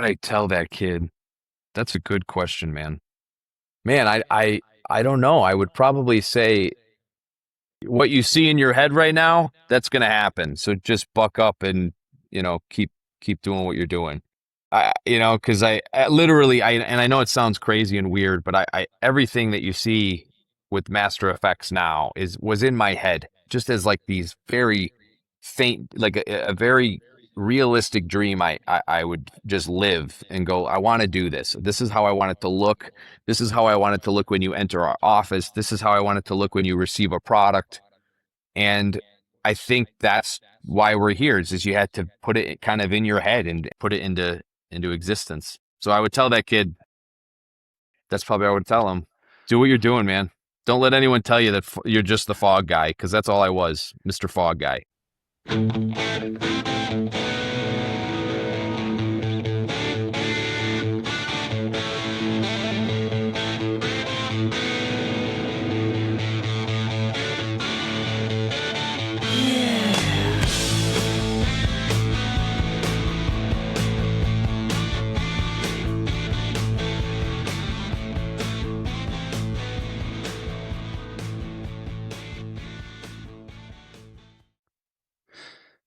I tell that kid? That's a good question, man. Man, I don't know. I would probably say what you see in your head right now, that's going to happen. So just buck up and, keep doing what you're doing. Because I literally, and I know it sounds crazy and weird, but I everything that you see with Master Effects now was in my head, just as like these very faint, like a very realistic dream. I would just live and go, I want to do this. This is how I want it to look. This is how I want it to look when you enter our office. This is how I want it to look when you receive a product. And I think that's why we're here is you had to put it kind of in your head and put it into existence. So I would tell that kid, that's probably what I would tell him. Do what you're doing, man. Don't let anyone tell you that you're just the fog guy, because that's all I was, Mr. Fog Guy.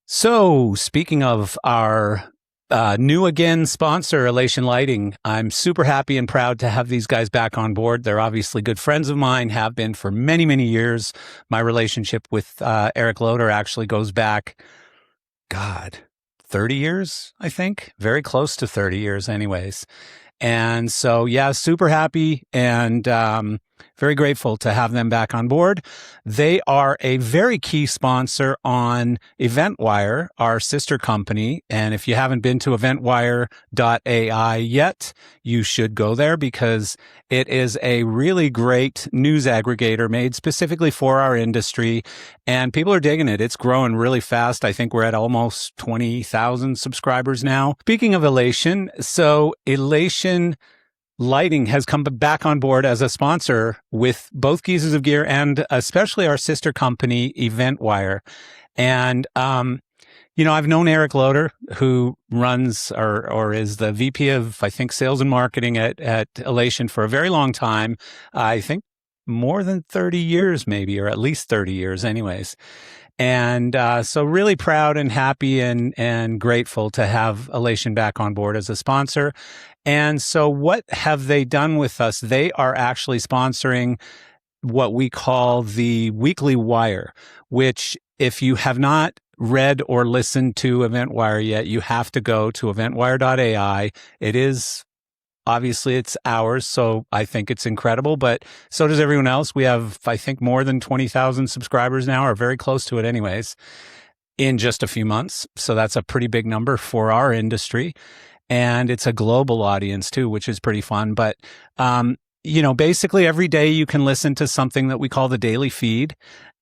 So, speaking of our new again sponsor, Elation Lighting, I'm super happy and proud to have these guys back on board. They're obviously good friends of mine, have been for many, many years. My relationship with Eric Loader actually goes back, 30 years, I think. Very close to 30 years, anyways. And so, yeah, super happy and very grateful to have them back on board. They are a very key sponsor on EventWire, our sister company. And if you haven't been to eventwire.ai yet, you should go there because it is a really great news aggregator made specifically for our industry. And people are digging it. It's growing really fast. I think we're at almost 20,000 subscribers now. Speaking of Elation, so Elation Lighting has come back on board as a sponsor with both Geezers of Gear and especially our sister company, EventWire. And, I've known Eric Loader, who runs or is the VP of, I think, sales and marketing at Elation for a very long time. I think more than 30 years, maybe, or at least 30 years anyways. And so really proud and happy and grateful to have Elation back on board as a sponsor. And so what have they done with us? They are actually sponsoring what we call the Weekly Wire, which if you have not read or listened to EventWire yet, you have to go to eventwire.ai. It is obviously it's ours, so I think it's incredible, but so does everyone else. We have, I think, more than 20,000 subscribers now, or very close to it anyways, in just a few months. So that's a pretty big number for our industry. And it's a global audience too, which is pretty fun. But, basically every day you can listen to something that we call the daily feed.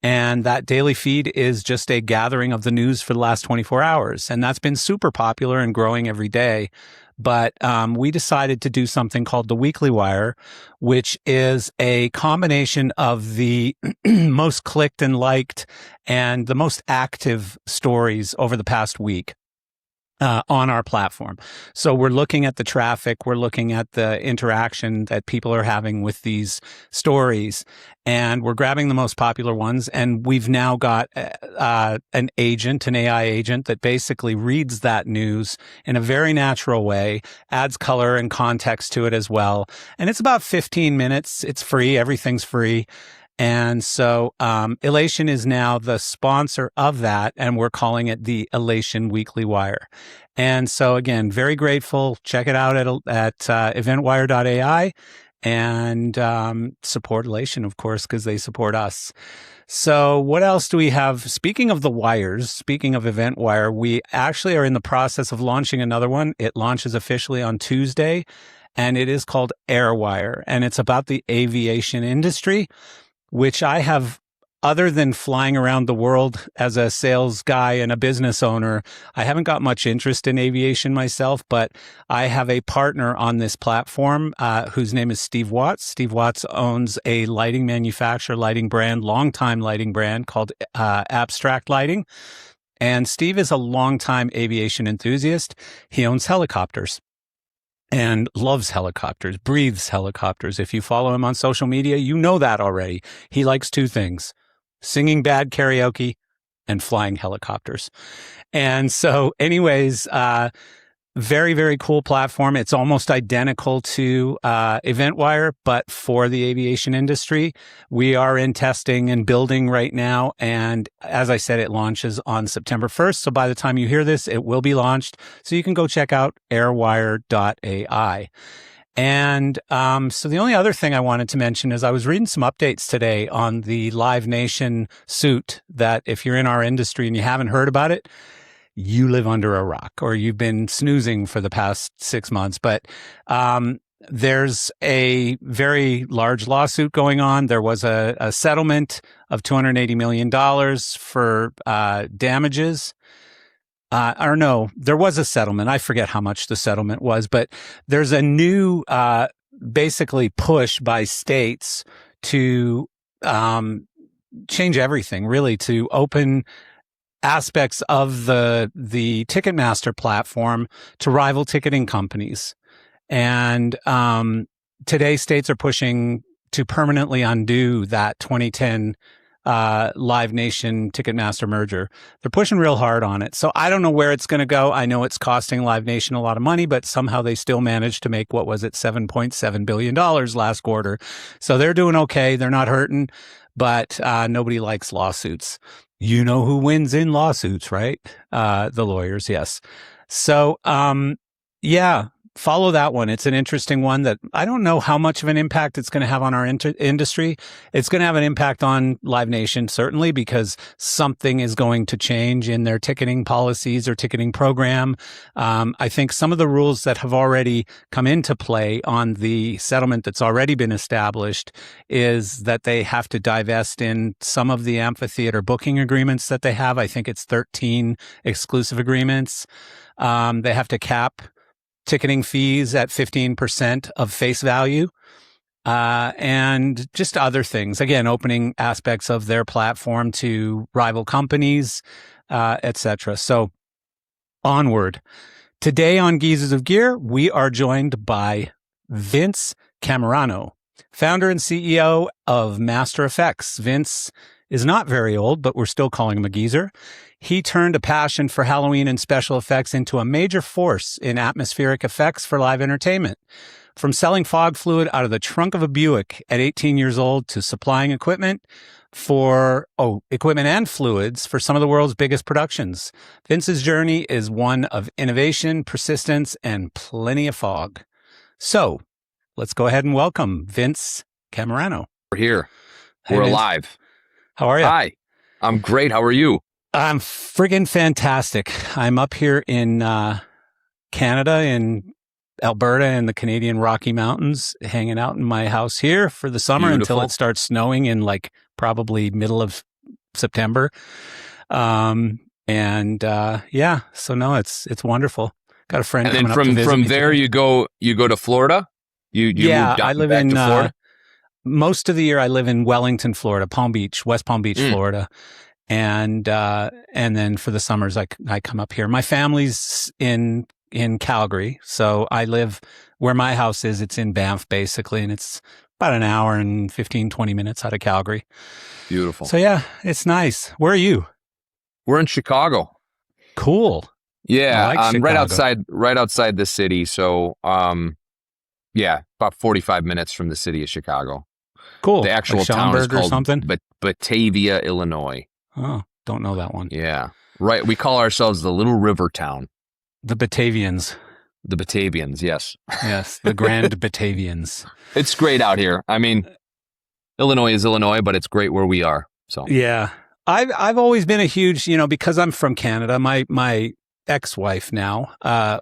And that daily feed is just a gathering of the news for the last 24 hours. And that's been super popular and growing every day. But we decided to do something called the Weekly Wire, which is a combination of the most clicked and liked and the most active stories over the past week. On our platform. So we're looking at the traffic, we're looking at the interaction that people are having with these stories, and we're grabbing the most popular ones. And we've now got an AI agent that basically reads that news in a very natural way, adds color and context to it as well. And it's about 15 minutes. It's free. Everything's free. And so Elation is now the sponsor of that, and we're calling it the Elation Weekly Wire. And so, again, very grateful. Check it out at eventwire.ai and support Elation, of course, because they support us. So what else do we have? Speaking of the wires, speaking of EventWire, we actually are in the process of launching another one. It launches officially on Tuesday, and it is called AirWire, and it's about the aviation industry, which I have, other than flying around the world as a sales guy and a business owner, I haven't got much interest in aviation myself, but I have a partner on this platform whose name is Steve Watts. Steve Watts owns a lighting manufacturer, lighting brand, longtime lighting brand called Abstract Lighting. And Steve is a longtime aviation enthusiast. He owns helicopters. and loves helicopters, breathes helicopters. If you follow him on social media, you know that already. He likes two things: singing bad karaoke and flying helicopters. And so anyways, very, very cool platform. It's almost identical to EventWire, but for the aviation industry. We are in testing and building right now. And as I said, it launches on September 1st. So by the time you hear this, it will be launched. So you can go check out airwire.ai. And so the only other thing I wanted to mention is I was reading some updates today on the Live Nation suit that if you're in our industry and you haven't heard about it, you live under a rock or you've been snoozing for the past 6 months. But there's a very large lawsuit going on. There was a settlement of $280 million for damages. Or no, there was a settlement. I forget how much the settlement was, but there's a new basically push by states to change everything, really, to open aspects of the Ticketmaster platform to rival ticketing companies. And today states are pushing to permanently undo that 2010 Live Nation Ticketmaster merger. They're pushing real hard on it. So I don't know where it's going to go. I know it's costing Live Nation a lot of money, but somehow they still managed to make, what was it, $7.7 billion last quarter. So they're doing okay. They're not hurting, but nobody likes lawsuits. You know who wins in lawsuits, right? The lawyers, yes. So, yeah, follow that one. It's an interesting one that I don't know how much of an impact it's going to have on our industry. It's going to have an impact on Live Nation, certainly, because something is going to change in their ticketing policies or ticketing program. I think some of the rules that have already come into play on the settlement that's already been established is that they have to divest in some of the amphitheater booking agreements that they have. I think it's 13 exclusive agreements. They have to cap ticketing fees at 15% of face value, and just other things. Again, opening aspects of their platform to rival companies, etc. So onward. Today on Geezers of Gear, we are joined by Vince Camerano, founder and CEO of Master Effects. Vince is not very old, but we're still calling him a geezer. He turned a passion for Halloween and special effects into a major force in atmospheric effects for live entertainment. From selling fog fluid out of the trunk of a Buick at 18 years old to supplying equipment and fluids for some of the world's biggest productions. Vince's journey is one of innovation, persistence, and plenty of fog. So let's go ahead and welcome Vince Camerano. We're here. Hey, We're Vince. alive. How are you? Hi. I'm great. How are you? I'm friggin' fantastic. I'm up here in Canada, in Alberta, in the Canadian Rocky Mountains, hanging out in my house here for the summer until it starts snowing in like probably middle of September. Yeah, so no, it's wonderful. Got a friend And coming then up to visit from me there today. you go to Florida? You Yeah, moved down I live back in to Florida? most of the year I live in Wellington, Florida, Palm Beach, West Palm Beach, Florida. And then for the summers, I come up here. My family's in Calgary. So I live where my house is. It's in Banff, basically. And it's about an hour and 15, 20 minutes out of Calgary. Beautiful. So yeah, it's nice. Where are you? We're in Chicago. Cool. Yeah, I like right outside the city. So, yeah, about 45 minutes from the city of Chicago. Cool. The actual like town is Schaumburg or called something? Batavia, Illinois. Oh, don't know that one. Yeah, right. We call ourselves the Little River Town. The Batavians. The Batavians, yes. Yes, the Grand Batavians. It's great out here. I mean, Illinois is Illinois, but it's great where we are. So yeah, I've always been a huge, because I'm from Canada. My ex-wife now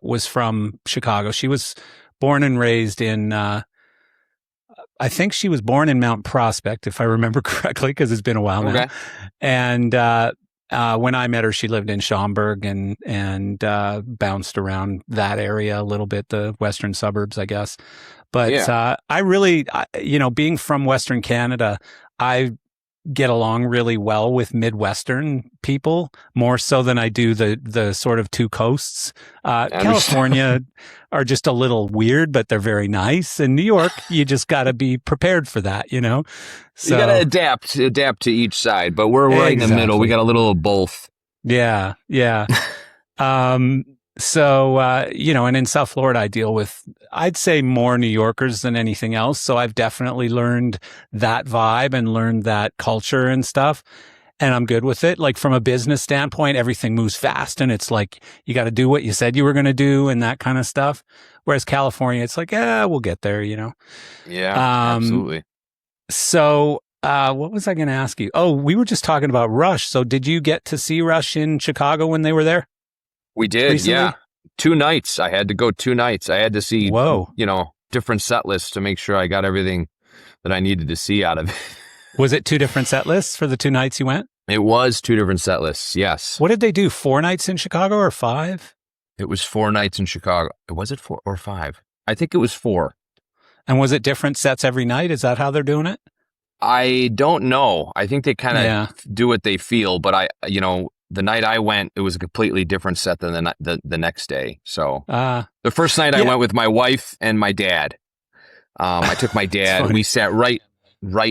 was from Chicago. She was born and raised in. I think she was born in Mount Prospect, if I remember correctly, because it's been a while now. And when I met her, she lived in Schaumburg and bounced around that area a little bit, the western suburbs, I guess. But I really, being from Western Canada, I get along really well with Midwestern people, more so than I do the sort of two coasts. California are just a little weird, but they're very nice. And New York, you just got to be prepared for that, you know? So, you got to adapt to each side, but we're right in the middle. We got a little of both. Yeah. Yeah. You know, and in South Florida, I deal with, I'd say, more New Yorkers than anything else. So I've definitely learned that vibe and learned that culture and stuff. And I'm good with it. Like from a business standpoint, everything moves fast and it's like, you got to do what you said you were going to do and that kind of stuff. Whereas California, it's like, we'll get there, you know? Yeah, absolutely. So, what was I going to ask you? Oh, we were just talking about Rush. So did you get to see Rush in Chicago when they were there? We did, recently? Yeah. 2 nights. I had to go 2 nights. I had to see, you know, different set lists to make sure I got everything that I needed to see out of it. Was it 2 different set lists for the 2 nights you went? It was 2 different set lists, yes. What did they do, 4 nights in Chicago or 5? It was 4 nights in Chicago. Was it 4 or 5? I think it was 4. And was it different sets every night? Is that how they're doing it? I don't know. I think they kind of do what they feel, but you know, the night I went, it was a completely different set than the next day. So the first night I went with my wife and my dad. I took my dad. We sat right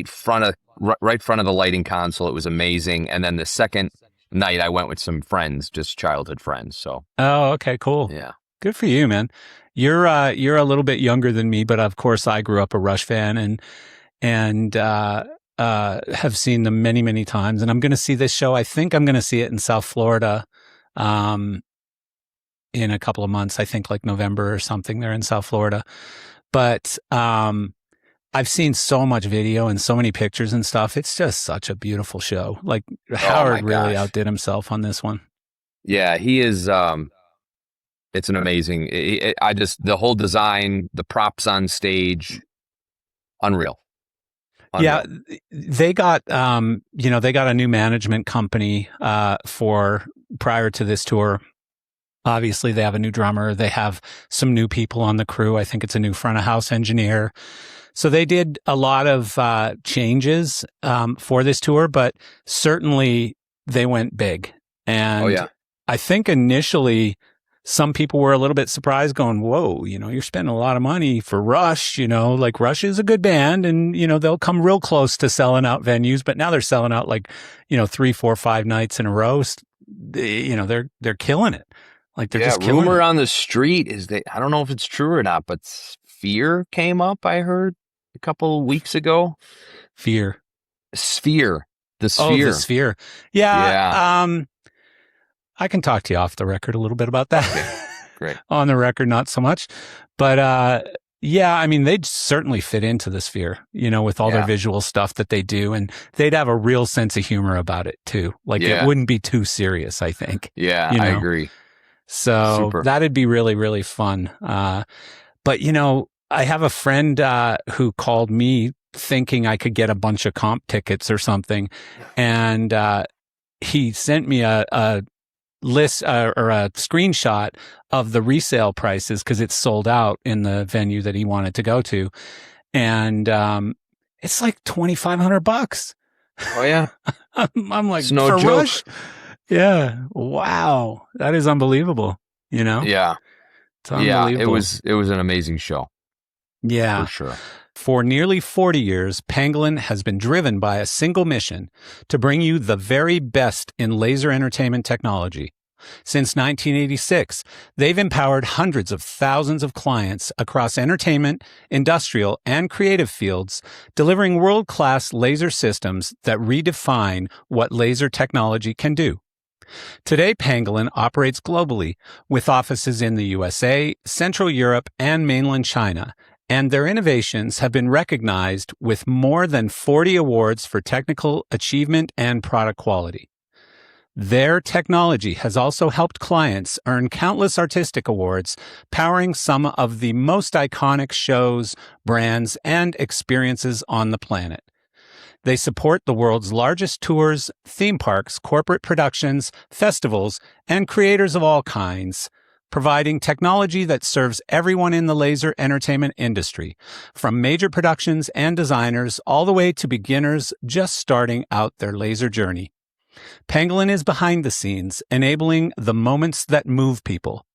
front of the lighting console. It was amazing. And then the second night I went with some friends, just childhood friends. So okay, cool. Yeah, good for you, man. You're a little bit younger than me, but of course I grew up a Rush fan and have seen them many, many times. And I'm going to see this show. I think I'm going to see it in South Florida in a couple of months. I think like November or something. They're in South Florida. But I've seen so much video and so many pictures and stuff. It's just such a beautiful show. Like Howard really outdid himself on this one. Yeah, he is. It's an amazing. The whole design, the props on stage, unreal. Yeah, they got they got a new management company for prior to this tour. Obviously, they have a new drummer. They have some new people on the crew. I think it's a new front of house engineer. So they did a lot of changes for this tour, but certainly they went big. And I think initially some people were a little bit surprised going, whoa, you know, you're spending a lot of money for Rush, you know, like Rush is a good band and, you know, they'll come real close to selling out venues, but now they're selling out like, you know, 3, 4, 5 nights in a row. You know, they're killing it. Like they're just killing rumor it. On the street is I don't know if it's true or not, but Sphere came up, I heard a couple of weeks ago. Sphere. The Sphere. Oh, the Sphere. Yeah. I can talk to you off the record a little bit about that. Okay. Great. On the record, not so much. But I mean, they'd certainly fit into the Sphere, you know, with all their visual stuff that they do. And they'd have a real sense of humor about it, too. Like, it wouldn't be too serious, I think. Yeah, you know? I agree. So that'd be really, really fun. But, you know, I have a friend who called me thinking I could get a bunch of comp tickets or something. And he sent me a list or a screenshot of the resale prices because it's sold out in the venue that he wanted to go to. And it's like $2,500. Oh, yeah. I'm like, it's no for joke. Rush? Yeah. Wow. That is unbelievable. You know? Yeah. It's unbelievable. Yeah, it was an amazing show. Yeah. For sure. For nearly 40 years, Pangolin has been driven by a single mission to bring you the very best in laser entertainment technology. Since 1986, they've empowered hundreds of thousands of clients across entertainment, industrial, and creative fields, delivering world-class laser systems that redefine what laser technology can do. Today, Pangolin operates globally with offices in the USA, Central Europe, and mainland China, and their innovations have been recognized with more than 40 awards for technical achievement and product quality. Their technology has also helped clients earn countless artistic awards, powering some of the most iconic shows, brands, and experiences on the planet. They support the world's largest tours, theme parks, corporate productions, festivals, and creators of all kinds, providing technology that serves everyone in the laser entertainment industry, from major productions and designers all the way to beginners just starting out their laser journey. Pangolin is behind the scenes, enabling the moments that move people.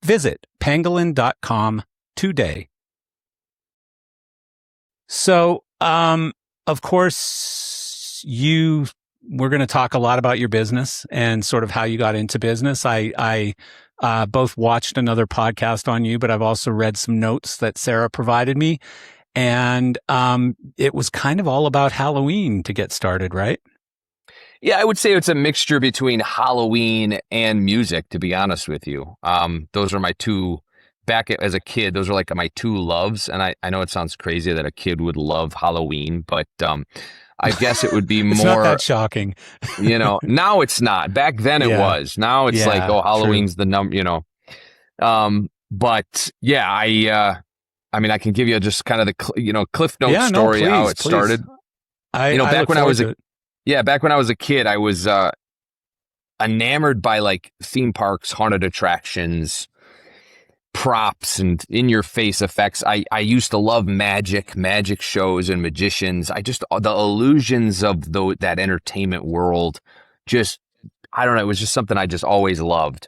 Visit pangolin.com today. So, of course, we're going to talk a lot about your business and sort of how you got into business. I both watched another podcast on you, but I've also read some notes that Sarah provided me. And it was kind of all about Halloween to get started, right? Yeah, I would say it's a mixture between Halloween and music, to be honest with you. Those are my two, as a kid, those are like my two loves. And I know it sounds crazy that a kid would love Halloween, but I guess it would be it's more. Not that shocking. Now it's not. Back then it was. Now it's like, oh, Halloween's true. the number, But yeah, I mean, I can give you just kind of the Cliff Notes story, please, how it started. Back when I was a kid, I was enamored by like theme parks, haunted attractions, props, and in-your-face effects. I used to love magic shows and magicians. The illusions of that entertainment world, I don't know, it was just something I just always loved.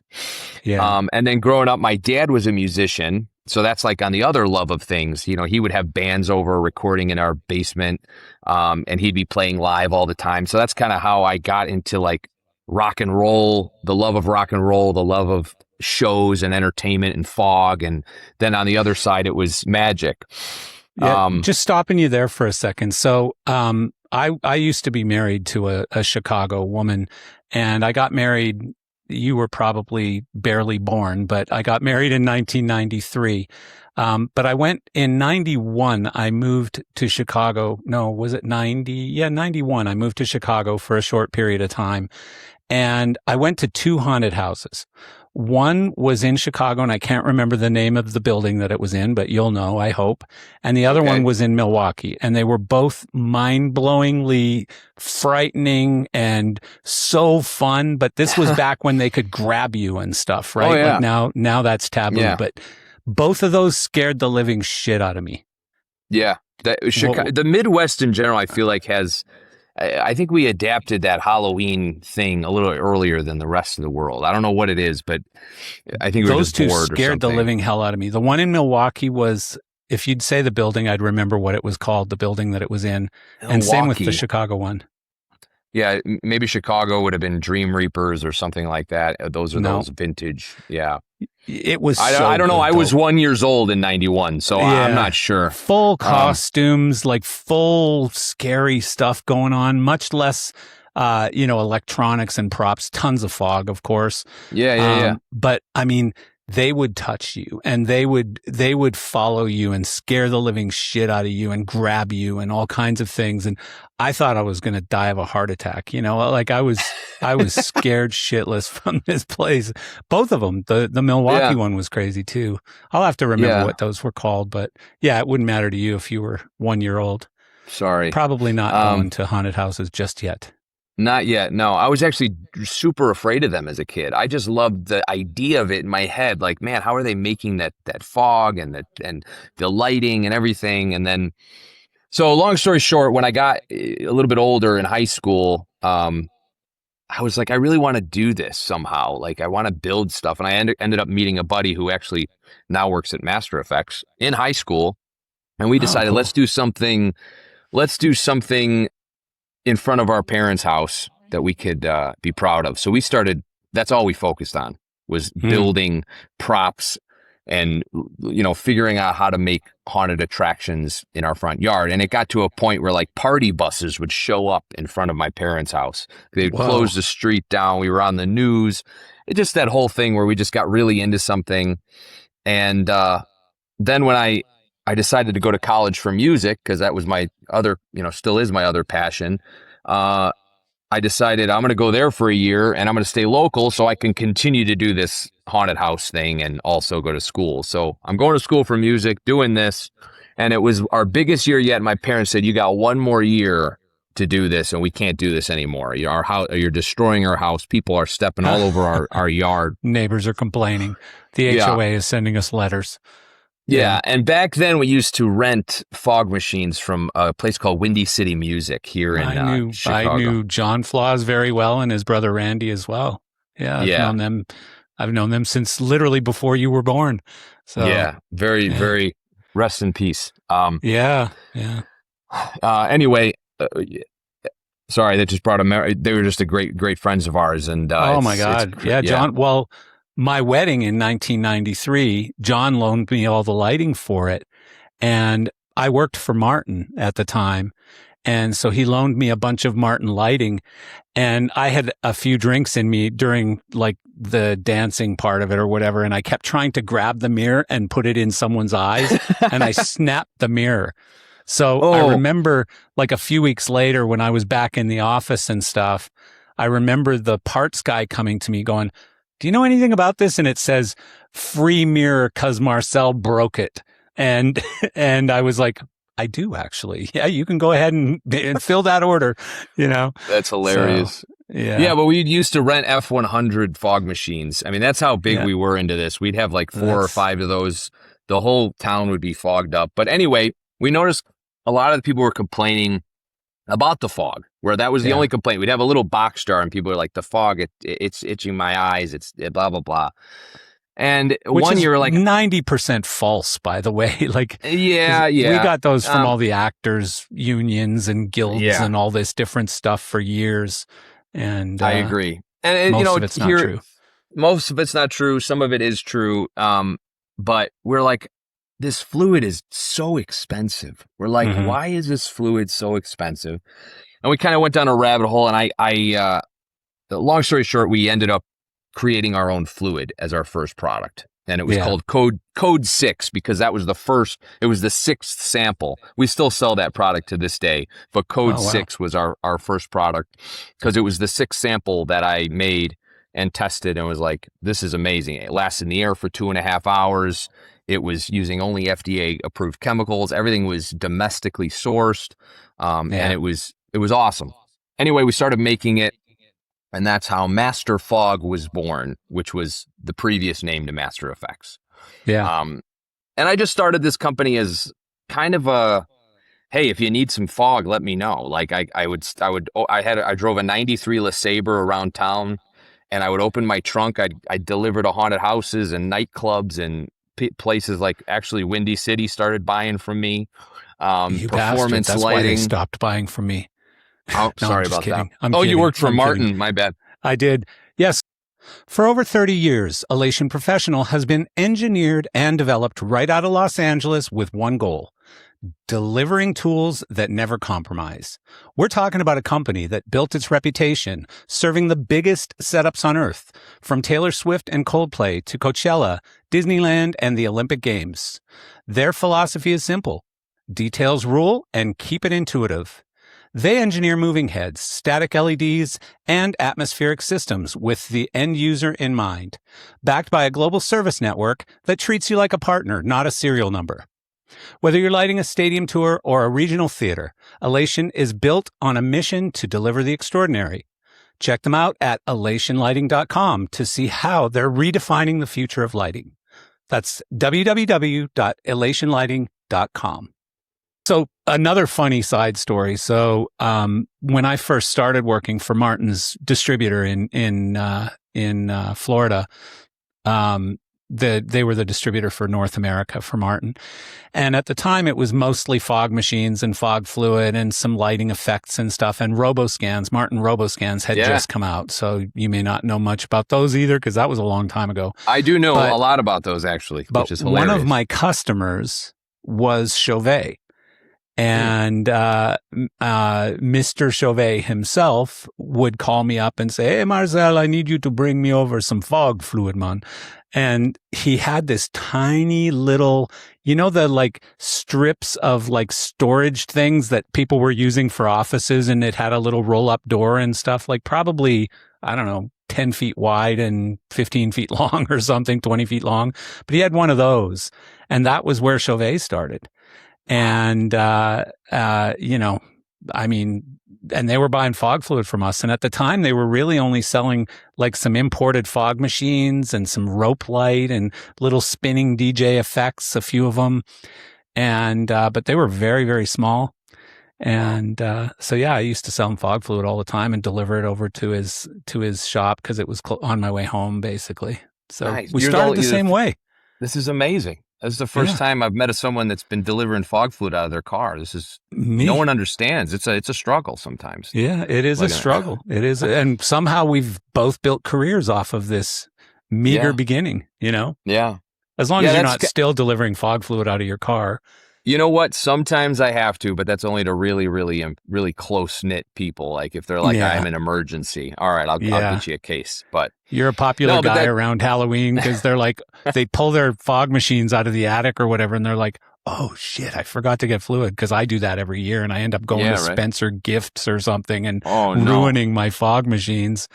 Yeah. And then growing up, my dad was a musician. So that's like on the other love of things. He would have bands over recording in our basement, and he'd be playing live all the time. So that's kind of how I got into like rock and roll, the love of rock and roll, the love of shows and entertainment and fog. And then on the other side, it was magic. Yeah, just stopping you there for a second. So I used to be married to a Chicago woman, and I got married. You were probably barely born, but I got married in 1993. But I went in 91. I moved to Chicago. No, was it 90? Yeah, 91. I moved to Chicago for a short period of time. And I went to two haunted houses. One was in Chicago, and I can't remember the name of the building that it was in, but you'll know, I hope. And the other one was in Milwaukee, and they were both mind-blowingly frightening and so fun. But this was back when they could grab you and stuff, right? Oh, yeah. Like now that's taboo. But both of those scared the living shit out of me. Yeah. The Midwest in general, I feel like I think we adapted that Halloween thing a little earlier than the rest of the world. I don't know what it is, but I think those two scared the living hell out of me. The one in Milwaukee was, if you'd say the building, I'd remember what it was called, the building that it was in. Milwaukee. And same with the Chicago one. Yeah, maybe Chicago would have been Dream Reapers or something like that. Those vintage. Yeah. It was I don't know. I was 1 year old in 91, so I'm not sure. Full costumes, like full scary stuff going on, much less, electronics and props, tons of fog, of course. Yeah. But I mean, they would touch you, and they would follow you and scare the living shit out of you and grab you and all kinds of things. And I thought I was going to die of a heart attack. Like I was scared shitless from this place. Both of them. The Milwaukee one was crazy too. I'll have to remember what those were called, but yeah, it wouldn't matter to you if you were 1 year old. Sorry. Probably not going to haunted houses just yet. Not yet. No, I was actually super afraid of them as a kid. I just loved the idea of it in my head. Like, man, how are they making that fog and the lighting and everything? And then, so long story short, when I got a little bit older in high school, I was like, I really want to do this somehow. Like, I want to build stuff. And I ended up meeting a buddy who actually now works at Master Effects in high school. And we decided, let's do something in front of our parents' house that we could be proud of. So we started, that's all we focused on, was building props and, figuring out how to make haunted attractions in our front yard. And it got to a point where like party buses would show up in front of my parents' house. They'd close the street down. We were on the news. It just that whole thing where we just got really into something. And then when I decided to go to college for music, because that was my other, still is my other passion. I decided I'm going to go there for a year and I'm going to stay local so I can continue to do this haunted house thing and also go to school. So I'm going to school for music, doing this. And it was our biggest year yet. My parents said, you got one more year to do this, and we can't do this anymore. You're destroying our house. People are stepping all over our yard. Neighbors are complaining. The HOA is sending us letters. Yeah, and back then we used to rent fog machines from a place called Windy City Music here in Chicago. I knew John Flaws very well and his brother Randy as well. Yeah, I've known them since literally before you were born. So yeah, very rest in peace. Yeah. Anyway, sorry, that just brought they were just a great friends of ours, and oh my God, John. Well, my wedding in 1993, John loaned me all the lighting for it, and I worked for Martin at the time, and so he loaned me a bunch of Martin lighting, and I had a few drinks in me during like the dancing part of it or whatever, and I kept trying to grab the mirror and put it in someone's eyes, and I snapped the mirror. So I remember like a few weeks later when I was back in the office and stuff, I remember the parts guy coming to me going, "Do you know anything about this?" And it says free mirror 'cause Marcel broke it. And I was like, "I do actually. Yeah, you can go ahead and fill that order, you know." That's hilarious. So, yeah. Yeah, but we used to rent F100 fog machines. I mean, that's how big we were into this. We'd have like 4 or 5 of those. The whole town would be fogged up. But anyway, we noticed a lot of the people were complaining about the fog, where that was the only complaint. We'd have a little box jar and people were like, "The fog, it's itching my eyes. It's blah, blah, blah." And one year, like 90% false, by the way. Like, we got those from all the actors unions and guilds and all this different stuff for years. And I agree. And most of it's not true. Most of it's not true. Some of it is true. But we're like, this fluid is so expensive. We're like, why is this fluid so expensive? And we kind of went down a rabbit hole, and I long story short, we ended up creating our own fluid as our first product. And it was called Code 6 because that was it was the 6th sample. We still sell that product to this day, but Code 6 was our first product because it was the 6th sample that I made and tested and was like, this is amazing. It lasted in the air for 2.5 hours. It was using only FDA approved chemicals. Everything was domestically sourced. And it was awesome. Anyway, we started making it, and that's how Master Fog was born, which was the previous name to Master Effects. Yeah. And I just started this company as kind of a, hey, if you need some fog, let me know. Like I drove a 93 LeSabre around town, and I would open my trunk. I delivered to haunted houses and nightclubs and places like actually Windy City started buying from me. You performance That's lighting. Why they stopped buying from me. Oh, No, sorry I'm just about kidding. that. I'm You kidding. worked for I'm Martin. kidding. My bad. I did. Yes. For over 30 years, Elation Professional has been engineered and developed right out of Los Angeles with one goal: delivering tools that never compromise. We're talking about a company that built its reputation serving the biggest setups on earth, from Taylor Swift and Coldplay to Coachella, Disneyland, and the Olympic Games. Their philosophy is simple: details rule and keep it intuitive. They engineer moving heads, static LEDs, and atmospheric systems with the end user in mind, backed by a global service network that treats you like a partner, not a serial number. Whether you're lighting a stadium tour or a regional theater, Elation is built on a mission to deliver the extraordinary. Check them out at elationlighting.com to see how they're redefining the future of lighting. That's www.elationlighting.com. So another funny side story. So when I first started working for Martin's distributor in Florida, they were the distributor for North America for Martin. And at the time, it was mostly fog machines and fog fluid and some lighting effects and stuff. And RoboScans, Martin RoboScans had just come out. So you may not know much about those either, because that was a long time ago. I do know a lot about those, actually, which is hilarious. One of my customers was Chauvet. And Mr. Chauvet himself would call me up and say, "Hey, Marcel, I need you to bring me over some fog fluid, man." And he had this tiny little, the like strips of like storage things that people were using for offices, and it had a little roll up door and stuff, like probably, I don't know, 10 feet wide and 15 feet long or something, 20 feet long. But he had one of those, and that was where Chauvet started. And, I mean, and they were buying fog fluid from us. And at the time, they were really only selling like some imported fog machines and some rope light and little spinning DJ effects, a few of them. And, but they were very, very small. And, so yeah, I used to sell him fog fluid all the time and deliver it over to his shop because it was on my way home, basically. So Nice. we started the same way. This is amazing. This is the first time I've met someone that's been delivering fog fluid out of their car. This is Me. no one understands. It's a struggle sometimes. Yeah, it is a struggle. It is, and somehow we've both built careers off of this meager beginning. You know, as long as you're not still delivering fog fluid out of your car. You know what? Sometimes I have to, but that's only to really, really, really close-knit people. Like if they're like, I'm an emergency. All right, I'll get you a case. But you're a popular guy around Halloween because they're like, they pull their fog machines out of the attic or whatever, and they're like, oh shit, I forgot to get fluid, because I do that every year, and I end up going to Spencer Gifts or something and ruining my fog machines.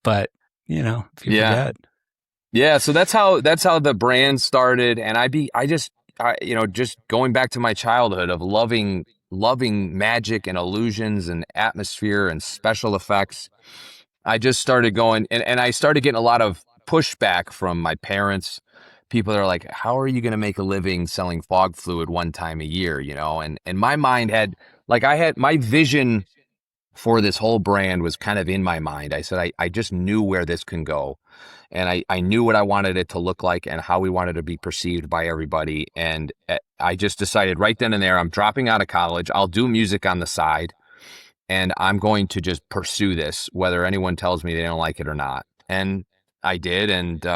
But you know, if you forget. Yeah, so that's how the brand started, and just going back to my childhood of loving magic and illusions and atmosphere and special effects, I just started going, and I started getting a lot of pushback from my parents. People that are like, how are you going to make a living selling fog fluid one time a year, you know? And my mind had, like, I had my vision for this whole brand was kind of in my mind. I said, I just knew where this can go. And I knew what I wanted it to look like and how we wanted to be perceived by everybody. And I just decided right then and there, I'm dropping out of college. I'll do music on the side, and I'm going to just pursue this, whether anyone tells me they don't like it or not. And I did, and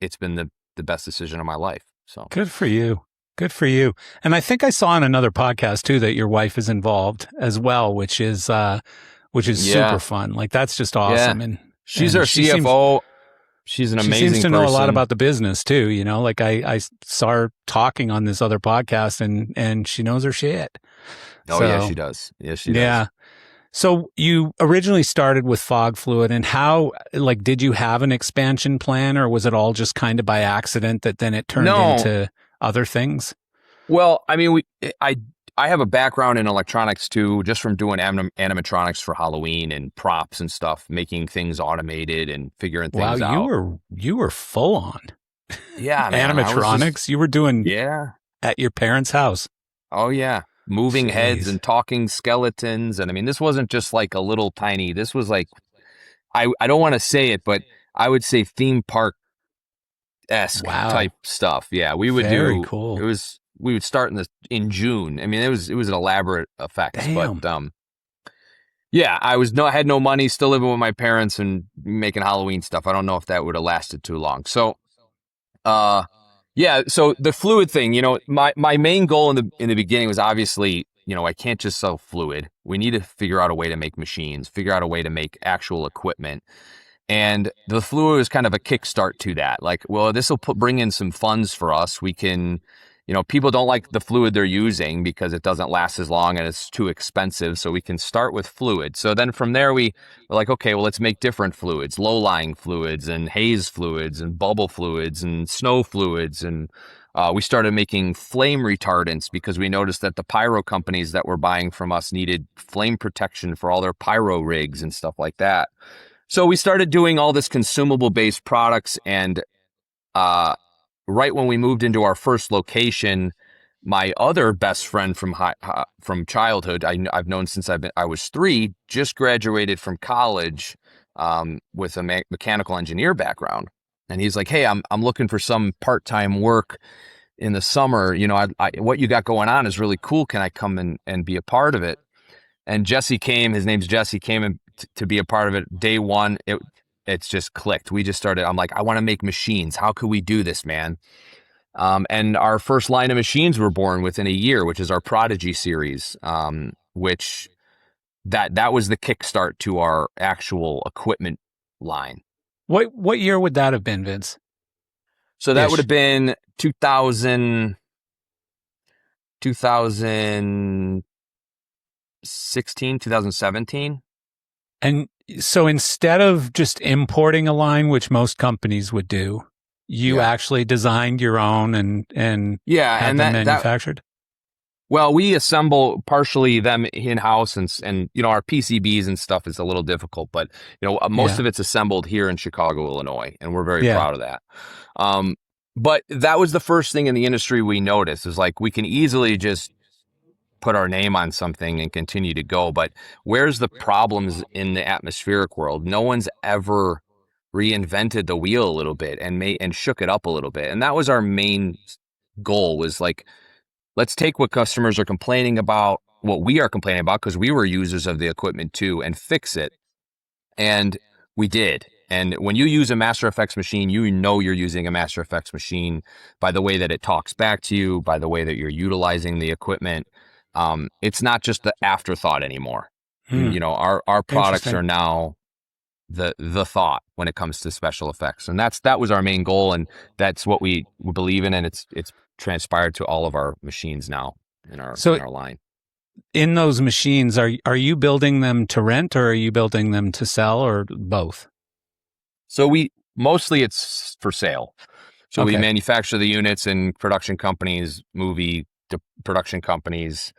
it's been the best decision of my life. So good for you. Good for you. And I think I saw on another podcast too that your wife is involved as well, which is super fun. Like that's just awesome. And she's our CFO. She's an amazing person. She seems to know a lot about the business too, you know, like I saw her talking on this other podcast and she knows her shit. Oh, yeah, she does. Yes, she does. Yeah. So you originally started with fog fluid, and how, like, did you have an expansion plan, or was it all just kind of by accident that then it turned into other things? Well, I mean, I have a background in electronics too, just from doing animatronics for Halloween and props and stuff, making things automated and figuring things out. Wow, you were full on. Yeah, man, animatronics. You were doing at your parents' house. Oh yeah, moving heads and talking skeletons, and I mean, this wasn't just like a little tiny. This was like, I don't want to say it, but I would say theme park-esque type stuff. Yeah, we would Very cool. We would start in June. I mean, it was an elaborate effect. Damn. But I had no money, still living with my parents and making Halloween stuff. I don't know if that would have lasted too long. So, so the fluid thing, you know, my main goal in the beginning was obviously, you know, I can't just sell fluid. We need to figure out a way to make machines, figure out a way to make actual equipment. And the fluid was kind of a kickstart to that. Like, well, this will bring in some funds for us. We can, you know, people don't like the fluid they're using because it doesn't last as long and it's too expensive. So we can start with fluid. So then from there, we were like, okay, well, let's make different fluids, low-lying fluids and haze fluids and bubble fluids and snow fluids. And we started making flame retardants because we noticed that the pyro companies that were buying from us needed flame protection for all their pyro rigs and stuff like that. So we started doing all this consumable-based products, and right when we moved into our first location, my other best friend from childhood, I've known since I was 3, just graduated from college with a mechanical engineer background, and he's like, "Hey, I'm looking for some part-time work in the summer. You know, what you got going on is really cool. Can I come and be a part of it?" And Jesse came. His name's Jesse. Came to be a part of it. Day one, it's just clicked. We just started. I'm like, I want to make machines. How could we do this, man? And our first line of machines were born within a year, which is our Prodigy series, which that was the kickstart to our actual equipment line. What year would that have been, Vince? So that would have been 2016, 2017. And so instead of just importing a line, which most companies would do, you actually designed your own and had them manufactured? Well, we assemble partially them in-house, and our PCBs and stuff is a little difficult, but most Yeah. of it's assembled here in Chicago, Illinois, and we're very Yeah. proud of that. Um, but that was the first thing in the industry we noticed is like we can easily just put our name on something and continue to go, but where's the problems in the atmospheric world? No one's ever reinvented the wheel a little bit and shook it up a little bit, and that was our main goal. Was like, let's take what customers are complaining about, what we are complaining about, because we were users of the equipment too, and fix it. And we did. And when you use a Master Effects machine, you know you're using a Master Effects machine by the way that it talks back to you, by the way that you're utilizing the equipment. It's not just the afterthought anymore. Hmm. Our products Interesting. are now the thought when it comes to special effects, and that was our main goal, and that's what we believe in, and it's transpired to all of our machines now in our So line. in those machines, are you building them to rent, or are you building them to sell, or both? So mostly it's for sale. So we Okay. manufacture the units in production companies, production companies,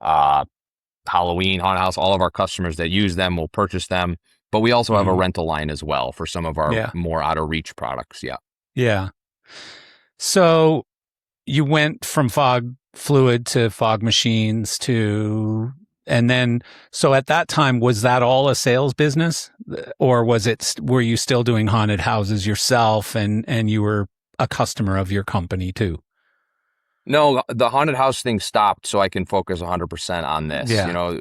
Halloween, haunted house. All of our customers that use them will purchase them, but we also have a rental line as well for some of our more out of reach products. Yeah. Yeah. So you went from fog fluid to fog machines and then, so at that time, was that all a sales business, or were you still doing haunted houses yourself and you were a customer of your company too? No, the haunted house thing stopped so I can focus 100% on this. Yeah.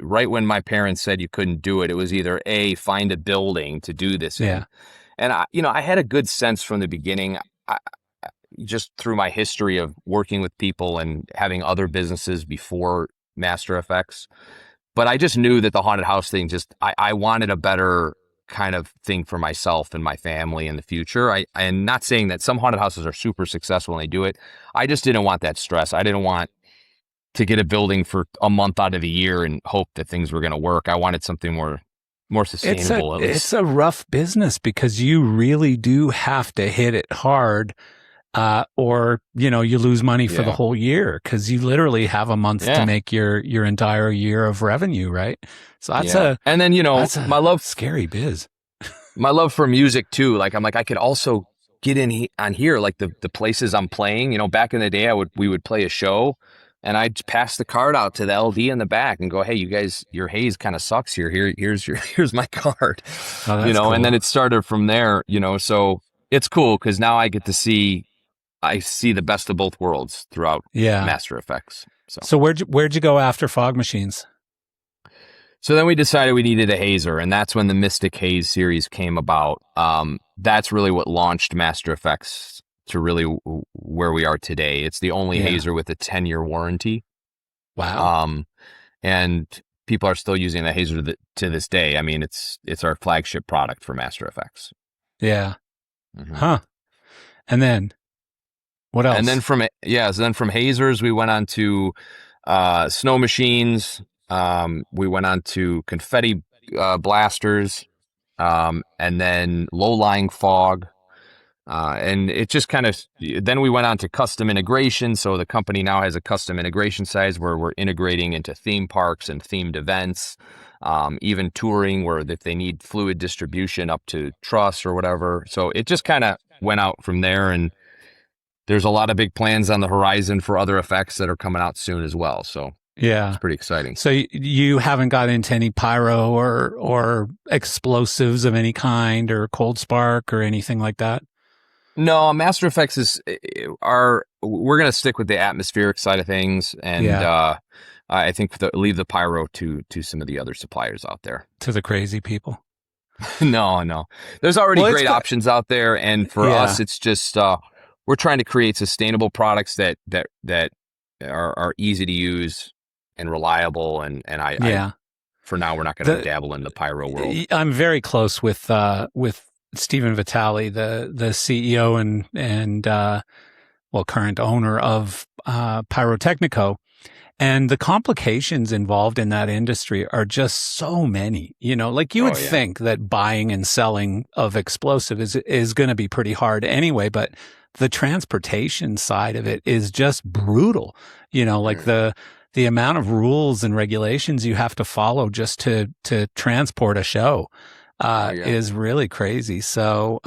Right when my parents said you couldn't do it, it was either A, find a building to do this in. And I had a good sense from the beginning, just through my history of working with people and having other businesses before Master Effects. But I just knew that the haunted house thing, I wanted a better kind of thing for myself and my family in the future. I'm not saying that some haunted houses are super successful when they do it. I just didn't want that stress. I didn't want to get a building for a month out of the year and hope that things were going to work. I wanted something more sustainable. It's a rough business because you really do have to hit it hard. Or you lose money for the whole year because you literally have a month to make your entire year of revenue, right? So that's and then my love, scary biz. My love for music too. Like I could also get in on here, like the places I'm playing. Back in the day, we would play a show, and I'd pass the card out to the LD in the back and go, "Hey, you guys, your haze kind of sucks here. Here's my card." Oh, that's cool. And then it started from there. So it's cool because now I get to see. I see the best of both worlds throughout Master Effects. So where'd you go after fog machines? So then we decided we needed a hazer, and that's when the Mystic Haze series came about. That's really what launched Master Effects to really where we are today. It's the only hazer with a 10-year warranty. Wow. And people are still using the hazer to this day. I mean, it's our flagship product for Master Effects. Yeah. Mm-hmm. Huh. And then what else? And then from hazers, we went on to snow machines. We went on to confetti blasters, and then low-lying fog. And it just kind of, then we went on to custom integration. So the company now has a custom integration size where we're integrating into theme parks and themed events, even touring where if they need fluid distribution up to truss or whatever. So it just kind of went out from there, and there's a lot of big plans on the horizon for other effects that are coming out soon as well. So it's pretty exciting. So you haven't got into any pyro or explosives of any kind or cold spark or anything like that? No, Master Effects we're going to stick with the atmospheric side of things. And I think leave the pyro to some of the other suppliers out there. To the crazy people. No. There's already great options out there. And for us, it's just, we're trying to create sustainable products that are easy to use and reliable. And I for now, we're not going to dabble in the pyro world. I'm very close with Stephen Vitale, the CEO and current owner of Pyrotechnico. And the complications involved in that industry are just so many. Like you would think that buying and selling of explosive is going to be pretty hard anyway, but the transportation side of it is just brutal. Like the amount of rules and regulations you have to follow just to transport a show is really crazy. So,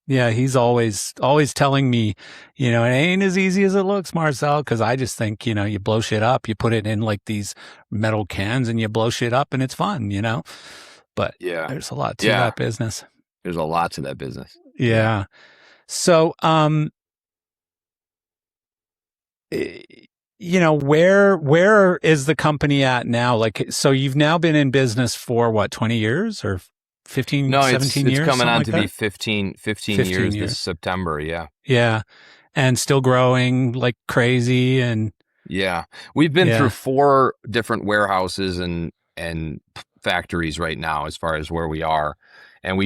yeah, he's always telling me, it ain't as easy as it looks, Marcel, because I just think, you blow shit up, you put it in like these metal cans and you blow shit up and it's fun, But there's a lot to that business. There's a lot to that business. Yeah. So, where is the company at now? Like, so you've now been in business for what, 20 years or 15, 17 years? It's coming on like to that? be 15 years this September. Yeah. Yeah. And still growing like crazy. And yeah, we've been through 4 different warehouses and factories right now as far as where we are. And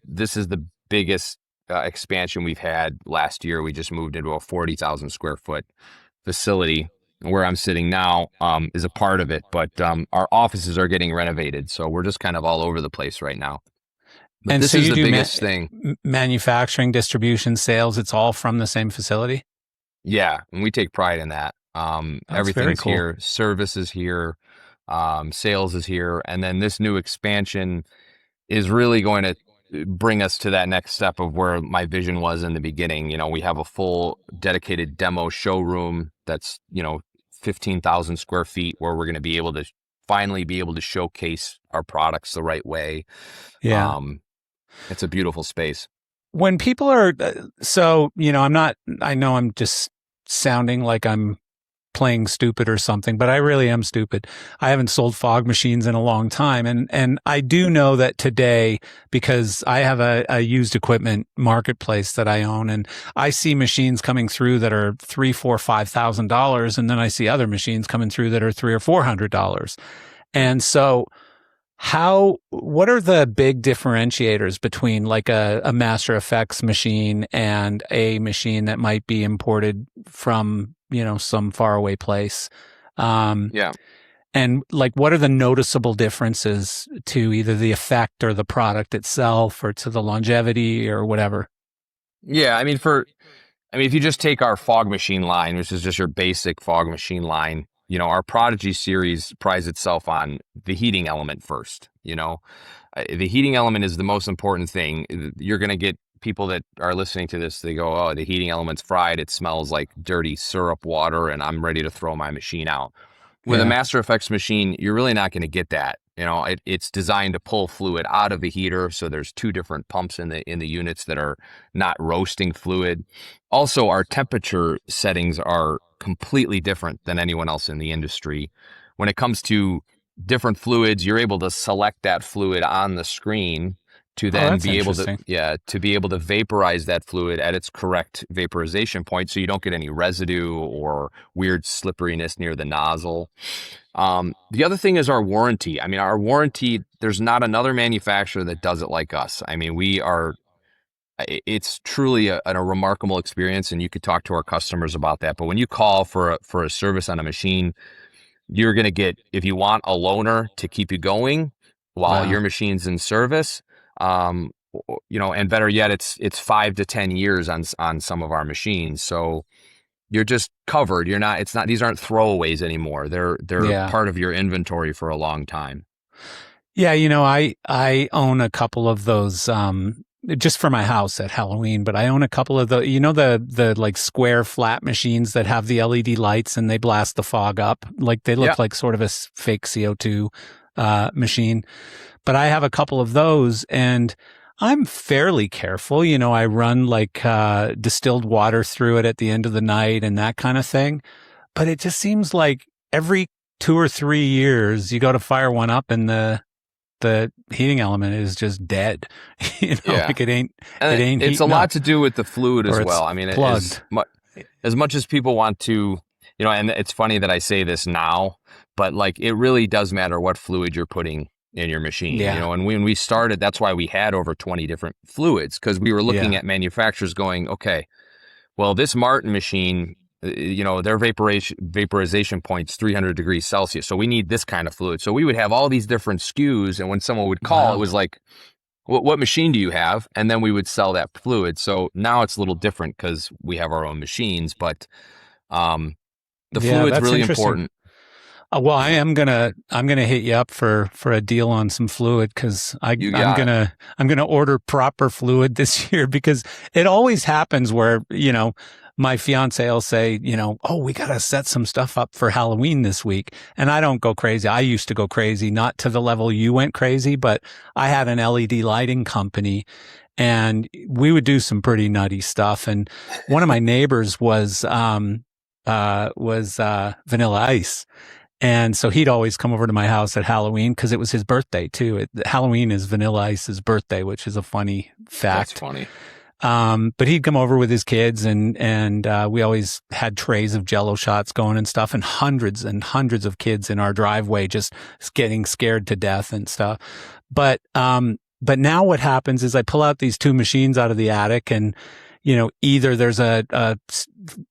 this is the biggest expansion we've had. Last year, we just moved into a 40,000 square foot facility. Where I'm sitting now is a part of it, but our offices are getting renovated, so we're just kind of all over the place right now. But and this so is you the do biggest thing. Manufacturing, distribution, sales, it's all from the same facility? Yeah, and we take pride in that. Everything's cool. here, service is here, sales is here, and then this new expansion is really going to bring us to that next step of where my vision was in the beginning. We have a full dedicated demo showroom that's 15,000 square feet where we're going to be able to finally be able to showcase our products the right way. Yeah. It's a beautiful space. When people are, I know I'm just sounding like I'm playing stupid or something, but I really am stupid. I haven't sold fog machines in a long time. And I do know that today, because I have a used equipment marketplace that I own, and I see machines coming through that are $3,000, $4,000, $5,000. And then I see other machines coming through that are $300 or $400. And so what are the big differentiators between like a Master Effects machine and a machine that might be imported from, some faraway place? Yeah. And like, what are the noticeable differences to either the effect or the product itself or to the longevity or whatever? Yeah. I mean, if you just take our fog machine line, which is just your basic fog machine line, our Prodigy series prides itself on the heating element first. The heating element is the most important thing. You're going to get people that are listening to this, they go, oh, the heating element's fried. It smells like dirty syrup water, and I'm ready to throw my machine out. With a Master Effects machine, you're really not going to get that. It's designed to pull fluid out of the heater. So there's 2 different pumps in the units that are not roasting fluid. Also, our temperature settings are completely different than anyone else in the industry. When it comes to different fluids, you're able to select that fluid on the screen to then be able to vaporize that fluid at its correct vaporization point, so you don't get any residue or weird slipperiness near the nozzle. The other thing is our warranty. I mean, our warranty, there's not another manufacturer that does it like us. I mean, it's truly a remarkable experience, and you could talk to our customers about that. But when you call for a service on a machine, you're going to get, if you want a loaner to keep you going while your machine's in service, and better yet, it's 5 to 10 years on some of our machines. So you're just covered. These aren't throwaways anymore. They're part of your inventory for a long time. Yeah. I own a couple of those, just for my house at Halloween, but I own a couple of the like square flat machines that have the LED lights and they blast the fog up. Like they look like sort of a fake CO2 machine. But I have a couple of those and I'm fairly careful. I run like distilled water through it at the end of the night and that kind of thing. But it just seems like every 2 or 3 years you go to fire one up and the heating element is just dead. Like it ain't. It's a lot to do with the fluid as well. I mean, as much as people want to, and it's funny that I say this now, but like it really does matter what fluid you're putting in your machine. And when we started, that's why we had over 20 different fluids, because we were looking at manufacturers going, okay, well, this Martin machine, their vaporization point's 300 degrees Celsius. So we need this kind of fluid. So we would have all these different SKUs. And when someone would call, it was like, what machine do you have? And then we would sell that fluid. So now it's a little different because we have our own machines, but the Yeah, fluid's that's really interesting. important. Well, You know, I'm gonna hit you up for a deal on some fluid because you got it. I'm gonna order proper fluid this year because it always happens where my fiance will say oh, we gotta set some stuff up for Halloween this week, and I don't go crazy. I used to go crazy, not to the level you went crazy, but I had an LED lighting company. And we would do some pretty nutty stuff. And one of my neighbors was Vanilla Ice. And so he'd always come over to my house at Halloween because it was his birthday too. Halloween is Vanilla Ice's birthday, which is a funny That's fact. funny. But he'd come over with his kids and we always had trays of Jello shots going and stuff, and hundreds of kids in our driveway just getting scared to death and stuff. But now what happens is I pull out these two machines out of the attic, and either there's a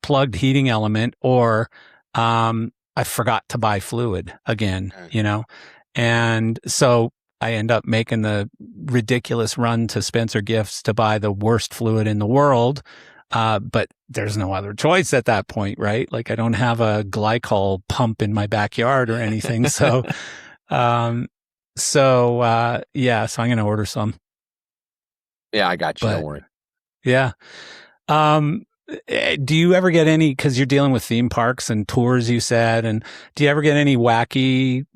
plugged heating element, or I forgot to buy fluid again, and so I end up making the ridiculous run to Spencer Gifts to buy the worst fluid in the world. But there's no other choice at that point, right? Like I don't have a glycol pump in my backyard or anything. So, so I'm going to order some. Yeah, I got you. But, Don't worry. Yeah. Do you ever get any, cause you're dealing with theme parks and tours, you said, and do you ever get any wacky,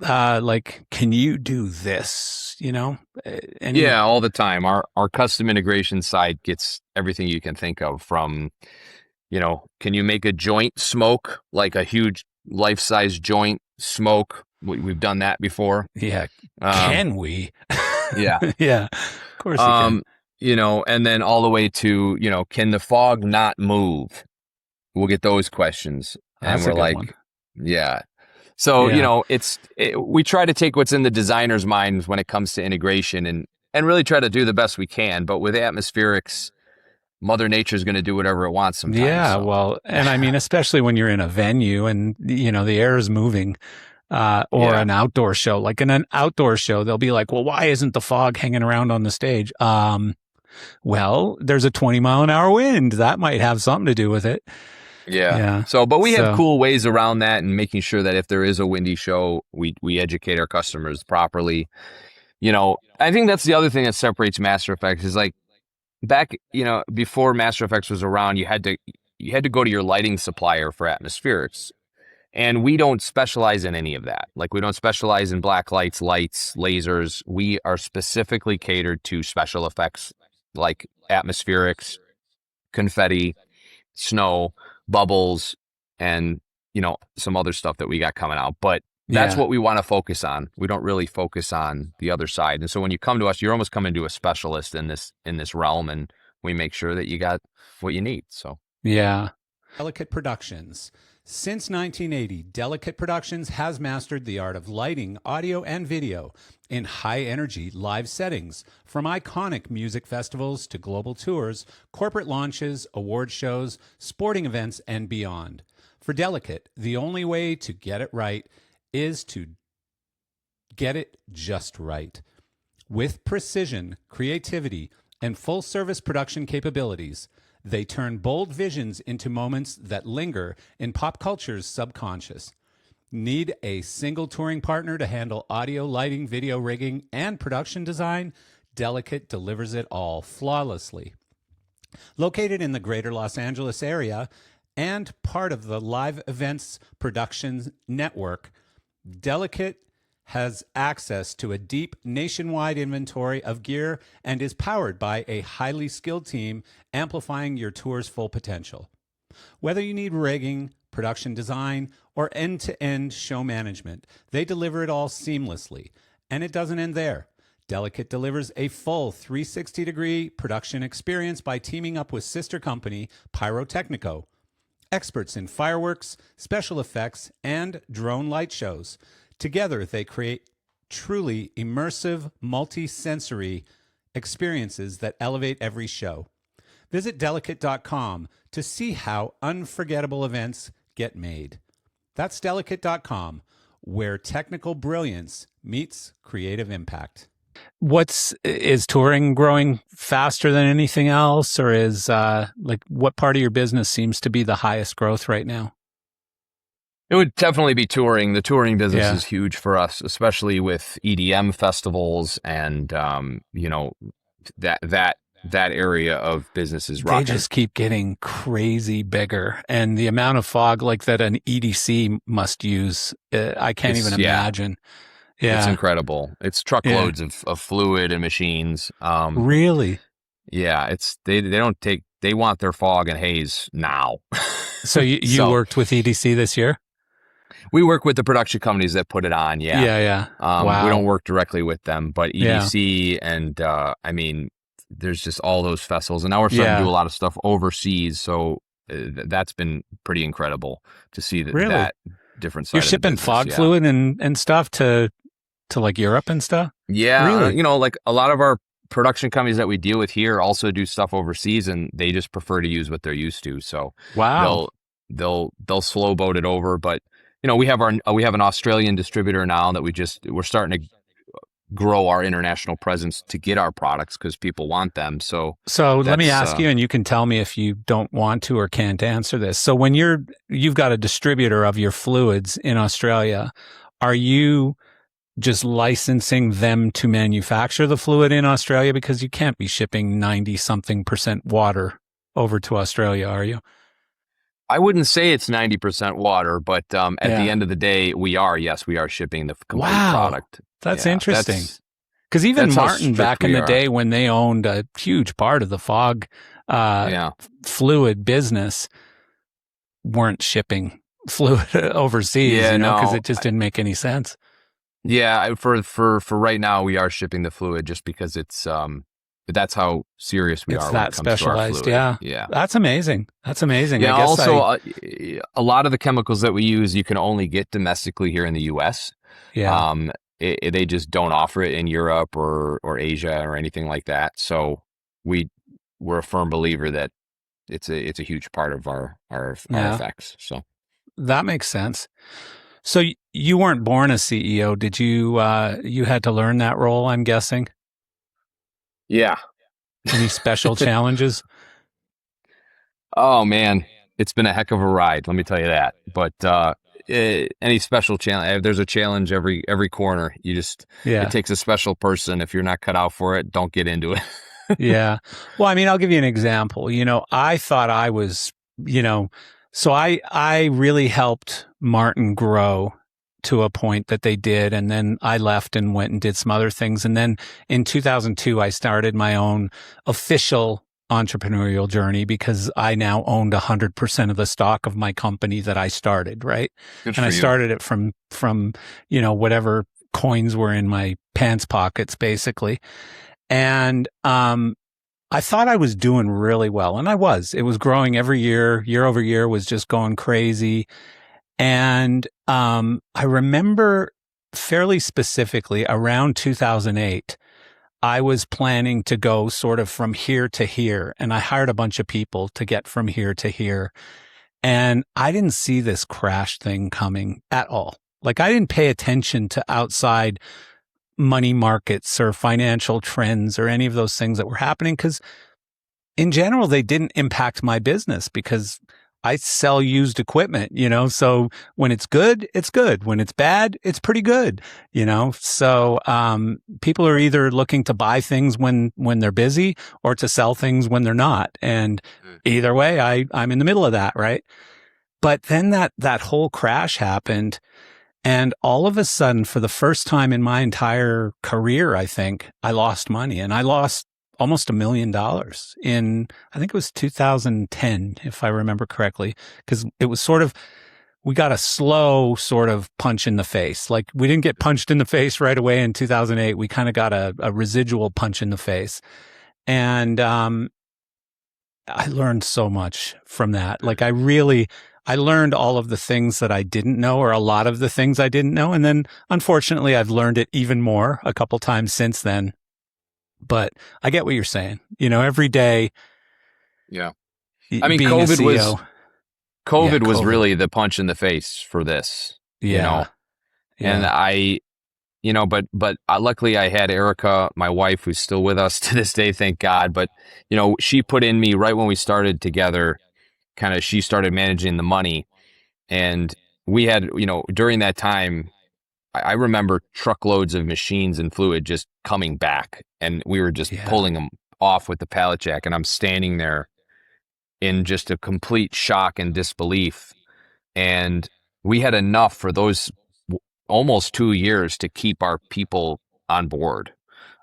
like, can you do this? Yeah, all the time. Our custom integration side gets everything you can think of from, can you make a joint smoke, like a huge life-size joint smoke? We've done that before. Yeah. Can we? Yeah. Yeah. Of course you can. And then all the way to, can the fog not move? We'll get those questions. And That's we're a good like, one. yeah. So, Yeah. we try to take what's in the designer's mind when it comes to integration and really try to do the best we can. But with atmospherics, Mother Nature's going to do whatever it wants sometimes. Yeah. So. Well, and I mean, especially when you're in a venue and, the air is moving. Or an outdoor show. Like in an outdoor show, they'll be like, well, why isn't the fog hanging around on the stage? Well, there's a 20-mile-an-hour wind. That might have something to do with it. Yeah. So, but we have cool ways around that and making sure that if there is a windy show, we educate our customers properly. I think that's the other thing that separates Master Effects is like back, before Master Effects was around, you had to go to your lighting supplier for atmospherics. And we don't specialize in any of that. Like we don't specialize in black lights, lasers. We are specifically catered to special effects like atmospherics, confetti, snow, bubbles, and, some other stuff that we got coming out. But that's what we want to focus on. We don't really focus on the other side. And so when you come to us, you're almost coming to a specialist in this realm, and we make sure that you got what you need. So yeah. Delicate Productions. Since 1980, Delicate Productions has mastered the art of lighting, audio, and video in high-energy live settings, from iconic music festivals to global tours, corporate launches, award shows, sporting events, and beyond. For Delicate, the only way to get it right is to get it just right. With precision, creativity, and full-service production capabilities, they turn bold visions into moments that linger in pop culture's subconscious. Need a single touring partner to handle audio, lighting, video rigging, and production design? Delicate delivers it all flawlessly. Located in the greater Los Angeles area and part of the Live Events Productions Network, Delicate has access to a deep nationwide inventory of gear and is powered by a highly skilled team amplifying your tour's full potential. Whether you need rigging, production design, or end-to-end show management, they deliver it all seamlessly. And it doesn't end there. Delicate delivers a full 360-degree production experience by teaming up with sister company Pyrotechnico, experts in fireworks, special effects, and drone light shows. Together, they create truly immersive, multi-sensory experiences that elevate every show. Visit delicate.com to see how unforgettable events get made. That's delicate.com, where technical brilliance meets creative impact. Is touring growing faster than anything else, or is what part of your business seems to be the highest growth right now? It would definitely be touring. The touring business Yeah. is huge for us, especially with EDM festivals and that area of business is They rocking. just keep getting crazy bigger, and the amount of fog like that an EDC must use, I can't even imagine. Yeah. It's incredible. It's truckloads of fluid and machines. Really? Yeah, they want their fog and haze now. So you worked with EDC this year? We work with the production companies that put it on. Yeah. Yeah. Wow. We don't work directly with them, but EDC and there's just all those festivals, and now we're starting to do a lot of stuff overseas. So that's been pretty incredible to see that different side. You're shipping fog fluid and stuff to like Europe and stuff. Yeah, really? Like a lot of our production companies that we deal with here also do stuff overseas, and they just prefer to use what they're used to. So wow, they'll slow boat it over. But we have an Australian distributor now that we're starting to grow our international presence to get our products because people want them. So let me ask you, and you can tell me if you don't want to or can't answer this. So when you've got a distributor of your fluids in Australia, are you just licensing them to manufacture the fluid in Australia? Because you can't be shipping 90-something% water over to Australia, are you? I wouldn't say it's 90% water, but at the end of the day, we are shipping the complete product. That's interesting. Because even Martin back in the day when they owned a huge part of the fog fluid business weren't shipping fluid overseas, because it just didn't make any sense. Yeah, for right now, we are shipping the fluid just because it's that's how serious we are. It's that specialized. Yeah. That's amazing. Yeah. Also, a lot of the chemicals that we use, you can only get domestically here in the U.S. Yeah. They just don't offer it in Europe or Asia or anything like that. So we're a firm believer that it's a huge part of our effects. So that makes sense. So you weren't born a CEO, did you? You had to learn that role, I'm guessing. Yeah. Any special challenges? Oh man, it's been a heck of a ride. Let me tell you that. But any special challenge? There's a challenge every corner. It takes a special person. If you're not cut out for it, don't get into it. Yeah. Well, I mean, I'll give you an example. I thought I was, so I really helped Martin grow to a point that they did. And then I left and went and did some other things. And then in 2002, I started my own official entrepreneurial journey because I now owned 100% of the stock of my company that I started. Right. And I started it from, whatever coins were in my pants pockets, basically. And, I thought I was doing really well, and I was. It was growing every year over year was just going crazy. And I remember fairly specifically around 2008, I was planning to go sort of from here to here, and I hired a bunch of people to get from here to here. And I didn't see this crash thing coming at all. Like I didn't pay attention to outside money markets or financial trends or any of those things that were happening because in general, they didn't impact my business because I sell used equipment, so when it's good, it's good. When it's bad, it's pretty good, so people are either looking to buy things when they're busy or to sell things when they're not. And either way, I'm in the middle of that. Right. But then that whole crash happened. And all of a sudden, for the first time in my entire career, I think I lost money, and I lost almost $1 million in, I think it was 2010, if I remember correctly, because it was we got a slow sort of punch in the face. Like we didn't get punched in the face right away in 2008. We kind of got a residual punch in the face. And I learned so much from that. Like I learned all of the things that I didn't know, or a lot of the things I didn't know. And then unfortunately, I've learned it even more a couple times since then. But I get what you're saying. Every day. Yeah. I mean, COVID was really the punch in the face for this. Yeah. And but luckily I had Erica, my wife, who's still with us to this day, thank God. But she put in me right when we started together. Kind of, she started managing the money, and we had, during that time, I remember truckloads of machines and fluid just coming back, and we were just Yeah. pulling them off with the pallet jack, and I'm standing there in just a complete shock and disbelief. And we had enough for those almost 2 years to keep our people on board.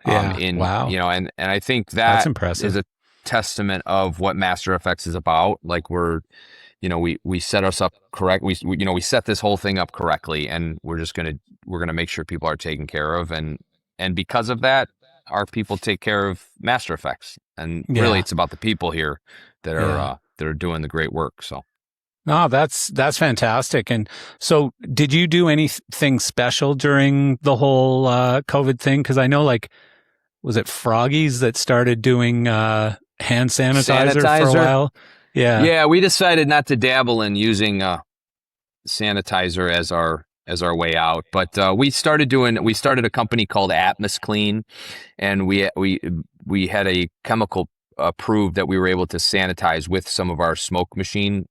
Yeah. Wow. And I think That's that is impressive. a testament of what Master FX is about. Like we set us up correct. We set this whole thing up correctly, and we're gonna make sure people are taken care of, and because of that, our people take care of Master FX. And really, Yeah. it's about the people here that are doing the great work. So. No, that's fantastic. And so did you do anything special during the whole COVID thing? Because I know, like, was it Froggies that started doing hand sanitizer for a while? Yeah. Yeah, we decided not to dabble in using sanitizer as our way out, but we started a company called Atmos Clean, and we had a chemical approved that we were able to sanitize with some of our smoke machine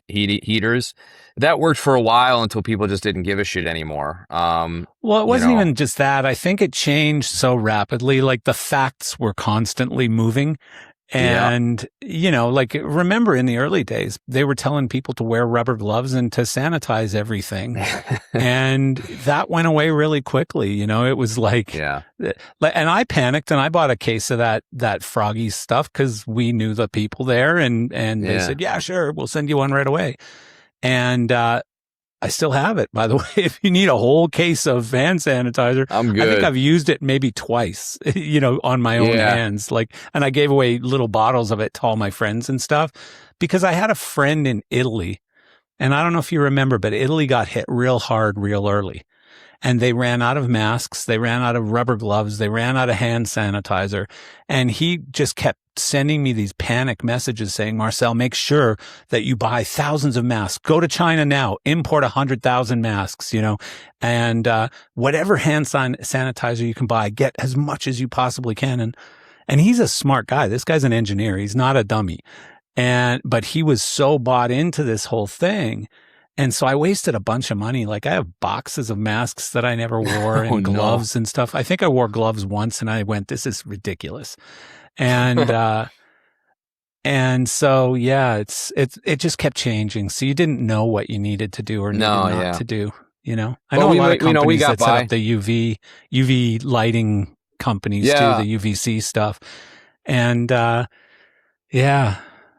heaters. That worked for a while until people just didn't give a shit anymore. Well, it wasn't even just that. I think it changed so rapidly. Like, the facts were constantly moving. And, like, remember in the early days, they were telling people to wear rubber gloves and to sanitize everything. And that went away really quickly. It was like, and I panicked and I bought a case of that Froggy stuff because we knew the people there, and they said, yeah, sure, we'll send you one right away. And, I still have it, by the way. If you need a whole case of hand sanitizer, I'm good. I think I've used it maybe twice, on my own hands. Like, and I gave away little bottles of it to all my friends and stuff, because I had a friend in Italy, and I don't know if you remember, but Italy got hit real hard, real early. And they ran out of masks. They ran out of rubber gloves. They ran out of hand sanitizer. And he just kept sending me these panic messages saying, Marcel, make sure that you buy thousands of masks. Go to China now. Import 100,000 masks, and whatever hand sanitizer you can buy, get as much as you possibly can. And he's a smart guy. This guy's an engineer. He's not a dummy. But he was so bought into this whole thing. And so I wasted a bunch of money. Like, I have boxes of masks that I never wore, and gloves and stuff. I think I wore gloves once and I went, this is ridiculous. And, and so, it just kept changing. So you didn't know what you needed to do or needed not to do, I know a lot of companies that set up the UV lighting companies too, the UVC stuff. And,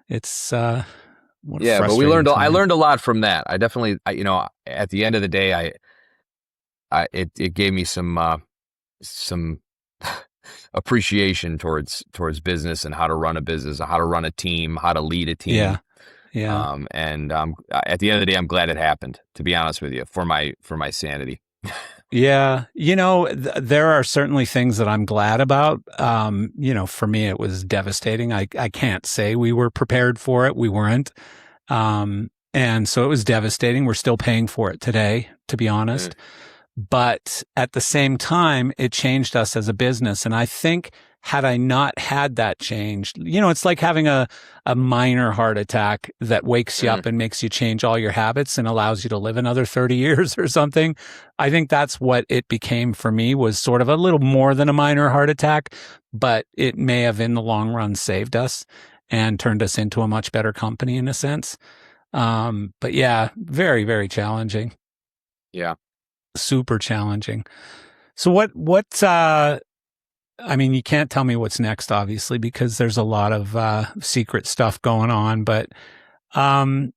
it's, but I learned a lot from that. I definitely, at the end of the day, it gave me some appreciation towards business and how to run a business, how to run a team, how to lead a team. And at the end of the day, I'm glad it happened, to be honest with you, for my sanity. Yeah. There are certainly things that I'm glad about. For me, it was devastating. I can't say we were prepared for it. We weren't. And so it was devastating. We're still paying for it today, to be honest. But at the same time, it changed us as a business. And I think, had I not had that change, it's like having a minor heart attack that wakes you up and makes you change all your habits and allows you to live another 30 years or something. I think that's what it became for me, was sort of a little more than a minor heart attack, but it may have in the long run saved us and turned us into a much better company in a sense. But yeah, very, very challenging. Yeah. Super challenging. So you can't tell me what's next, obviously, because there's a lot of secret stuff going on. But, as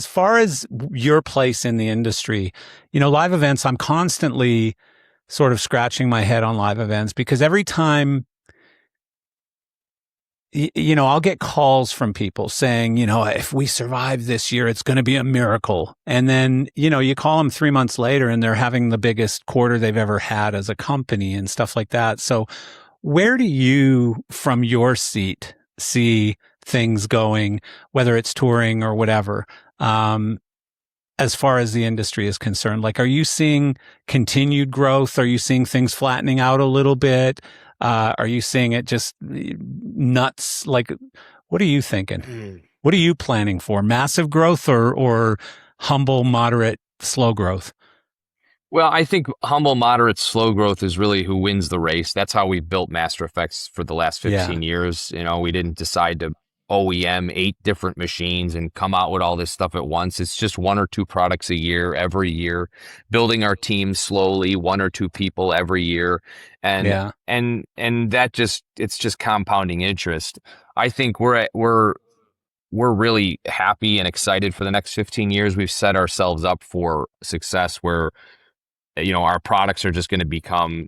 far as your place in the industry, live events, I'm constantly sort of scratching my head on live events, because every time, I'll get calls from people saying, if we survive this year, it's going to be a miracle. And then, you call them 3 months later and they're having the biggest quarter they've ever had as a company and stuff like that. So where do you, from your seat, see things going, whether it's touring or whatever, as far as the industry is concerned? Like, are you seeing continued growth? Are you seeing things flattening out a little bit? Are you seeing it just nuts? Like, what are you thinking? What are you planning for? Massive growth or humble, moderate, slow growth? Well, I think humble, moderate, slow growth is really who wins the race. That's how we built Master Effects for the last 15 years. You know, we didn't decide to OEM 8 different machines and come out with all this stuff at once. It's just 1 or 2 products a year, every year, building our team slowly, 1 or 2 people every year. And that just, it's just compounding interest. I think we're really happy and excited for the next 15 years. We've set ourselves up for success where, you know, our products are just going to become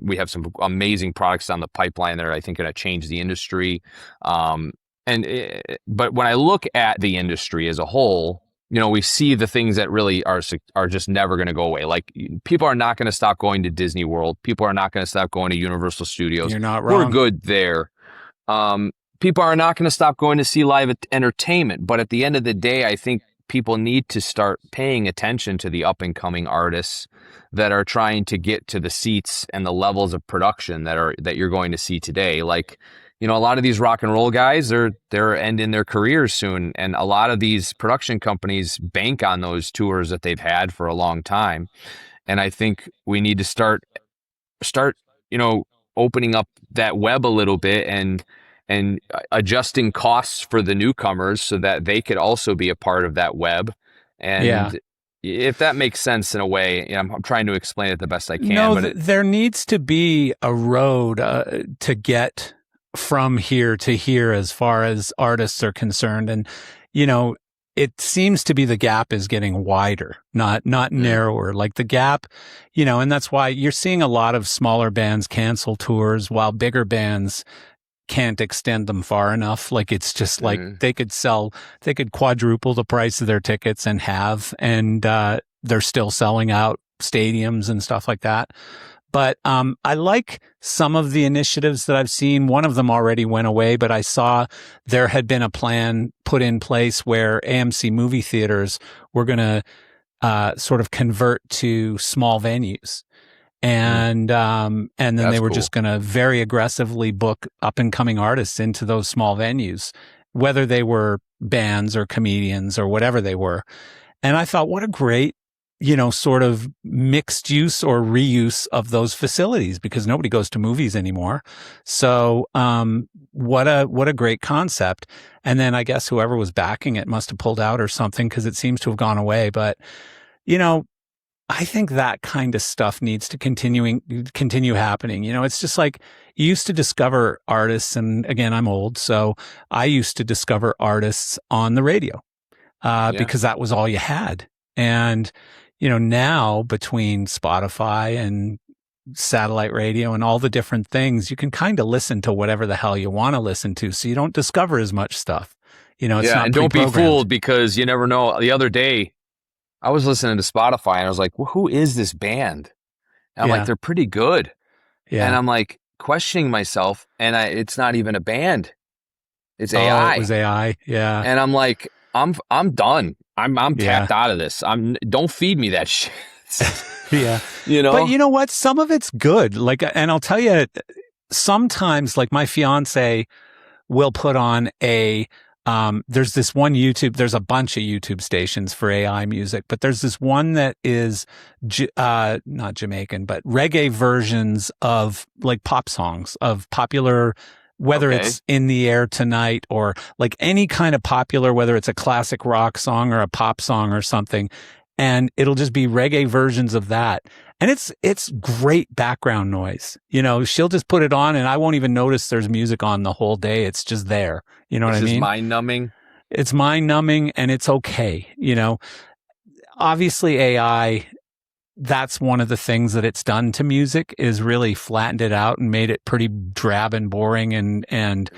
we have some amazing products on the pipeline that are, I think, going to change the industry. But when I look at the industry as a whole, you know, we see the things that really are just never going to go away. Like, people are not going to stop going to Disney World. People are not going to stop going to Universal Studios. You're not wrong. We're good there. People are not going to stop going to see live entertainment. But at the end of the day, I think people need to start paying attention to the up and coming artists that are trying to get to the seats and the levels of production that you're going to see today. Like, you know, a lot of these rock and roll guys, they're ending their careers soon. And a lot of these production companies bank on those tours that they've had for a long time. And I think we need to start, you know, opening up that web a little bit and adjusting costs for the newcomers so that they could also be a part of that web. And if that makes sense in a way, you know, I'm trying to explain it the best I can. No, but there needs to be a road to get from here to here as far as artists are concerned. And, you know, it seems to be the gap is getting wider, not narrower. Like the gap, you know, and that's why you're seeing a lot of smaller bands cancel tours while bigger bands can't extend them far enough. Like, it's just like they could quadruple the price of their tickets and they're still selling out stadiums and stuff like that. But I like some of the initiatives that I've seen. One of them already went away, but I saw there had been a plan put in place where AMC movie theaters were going to sort of convert to small venues. And then they were just going to very aggressively book up and coming artists into those small venues, whether they were bands or comedians or whatever they were. And I thought, what a great, you know, sort of mixed use or reuse of those facilities, because nobody goes to movies anymore. So, what a great concept. And then I guess whoever was backing it must have pulled out or something, because it seems to have gone away. But, you know, I think that kind of stuff needs to continue happening. You know, it's just like you used to discover artists. And again, I'm old, so I used to discover artists on the radio, because that was all you had. And, you know, now between Spotify and satellite radio and all the different things, you can kind of listen to whatever the hell you want to listen to. So you don't discover as much stuff. You know, it's not and don't be fooled, because you never know. The other day, I was listening to Spotify and I was like, well, who is this band? And I'm like, they're pretty good. Yeah. And I'm like questioning myself, and it's not even a band. It's AI. It was AI. Yeah. And I'm like, I'm done. I'm tapped out of this. Don't feed me that shit. Yeah. You know? But you know what? Some of it's good. Like, and I'll tell you, sometimes like my fiance will put on there's this one there's a bunch of YouTube stations for AI music, but there's this one that is, not Jamaican, but reggae versions of like pop songs of popular, whether it's In the Air Tonight or like any kind of popular, whether it's a classic rock song or a pop song or something. And it'll just be reggae versions of that. And it's great background noise. You know, she'll just put it on and I won't even notice there's music on the whole day. It's just there. You know what I mean? It's just mind numbing. It's mind numbing, and it's okay. You know, obviously AI, that's one of the things that it's done to music, is really flattened it out and made it pretty drab and boring, and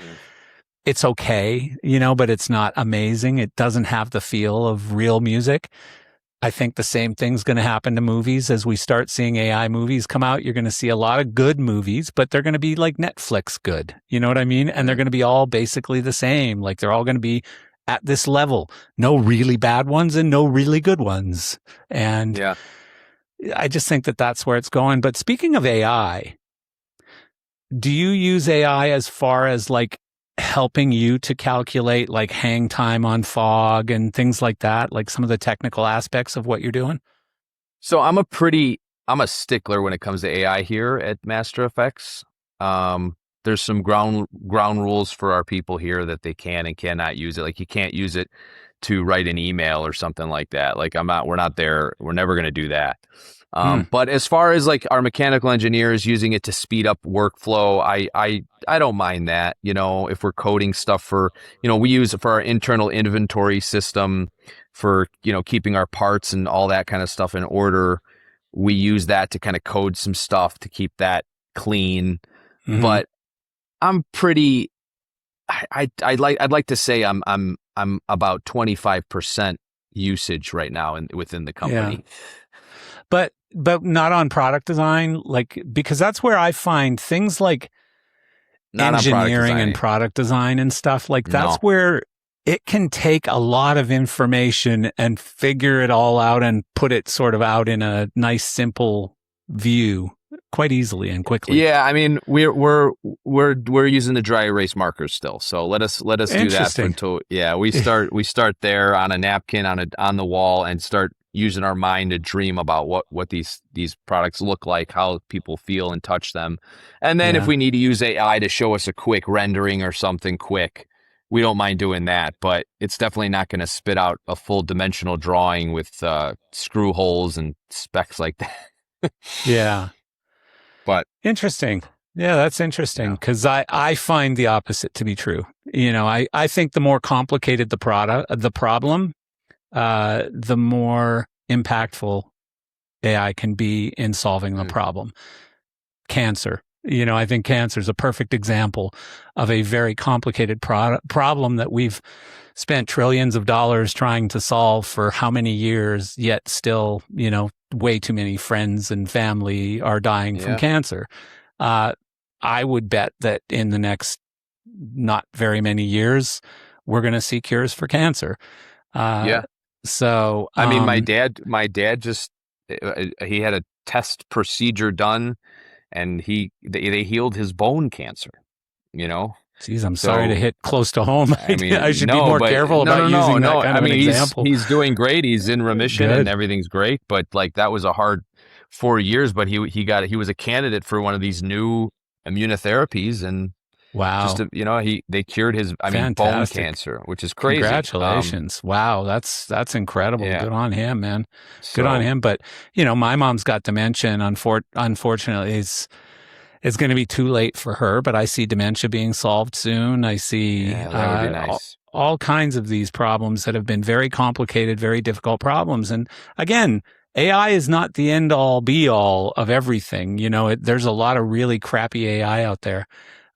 it's okay, you know, but it's not amazing. It doesn't have the feel of real music. I think the same thing's going to happen to movies. As we start seeing AI movies come out, you're going to see a lot of good movies, but they're going to be like Netflix good. You know what I mean? And they're going to be all basically the same. Like, they're all going to be at this level. No really bad ones and no really good ones. And Yeah. I just think that that's where it's going. But speaking of AI, do you use AI as far as like helping you to calculate like hang time on fog and things like that, like some of the technical aspects of what you're doing? So I'm a stickler when it comes to AI here at Master Effects. There's some ground rules for our people here that they can and cannot use it. Like you can't use it to write an email or something like that. Like we're not there. We're never going to do that. But as far as like our mechanical engineers using it to speed up workflow, I don't mind that. You know, if we're coding stuff for, you know, we use it for our internal inventory system for, you know, keeping our parts and all that kind of stuff in order. We use that to kind of code some stuff to keep that clean. Mm-hmm. But I'm pretty, I'd like to say I'm about 25% usage right now within the company. Yeah. But not on product design, like, because that's where I find things like Not engineering and product design and stuff like that's where it can take a lot of information and figure it all out and put it sort of out in a nice, simple view quite easily and quickly. Yeah, I mean we're using the dry erase markers still, so let us do that until we start there on a napkin on the wall and start using our mind to dream about what these products look like, how people feel and touch them, and then if we need to use AI to show us a quick rendering or something quick, we don't mind doing that, but it's definitely not going to spit out a full dimensional drawing with screw holes and specs like that. Yeah. But interesting. Yeah, that's interesting because I find the opposite to be true. You know, I think the more complicated the problem, the more impactful AI can be in solving the problem. Cancer. You know, I think cancer is a perfect example of a very complicated problem that we've spent trillions of dollars trying to solve for how many years, yet still, you know, way too many friends and family are dying from cancer. I would bet that in the next not very many years, we're going to see cures for cancer. So, I mean, my dad just, he had a test procedure done and they healed his bone cancer, you know? Geez, I'm sorry to hit close to home. I mean, I should be more careful about using that kind of an example. He's doing great. He's in remission and everything's great. But like that was a hard 4 years. But he was a candidate for one of these new immunotherapies, and wow, they cured his bone cancer, which is crazy. Congratulations! Wow, that's incredible. Good on him, man. Good on him. But you know, my mom's got dementia, and unfortunately, it's going to be too late for her, but I see dementia being solved soon. I see that would be nice. all kinds of these problems that have been very complicated, very difficult problems. And again, AI is not the end all be all of everything. You know, there's a lot of really crappy AI out there.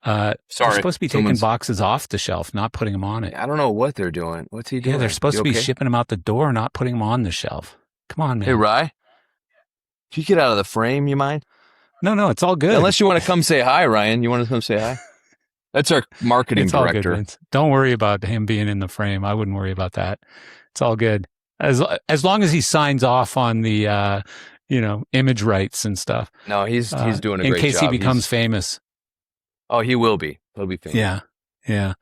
They're supposed to be taking boxes off the shelf, not putting them on it. I don't know what they're doing. What's he doing? Yeah, they're supposed to be shipping them out the door, not putting them on the shelf. Come on, man. Hey, Rye, can you get out of the frame, you mind? No, it's all good. Unless you want to come say hi, Ryan. You want to come say hi? That's our marketing director. All good, don't worry about him being in the frame. I wouldn't worry about that. It's all good. As long as he signs off on the, image rights and stuff. No, he's doing a great job. In case he becomes famous. Oh, he will be. He'll be famous. Yeah.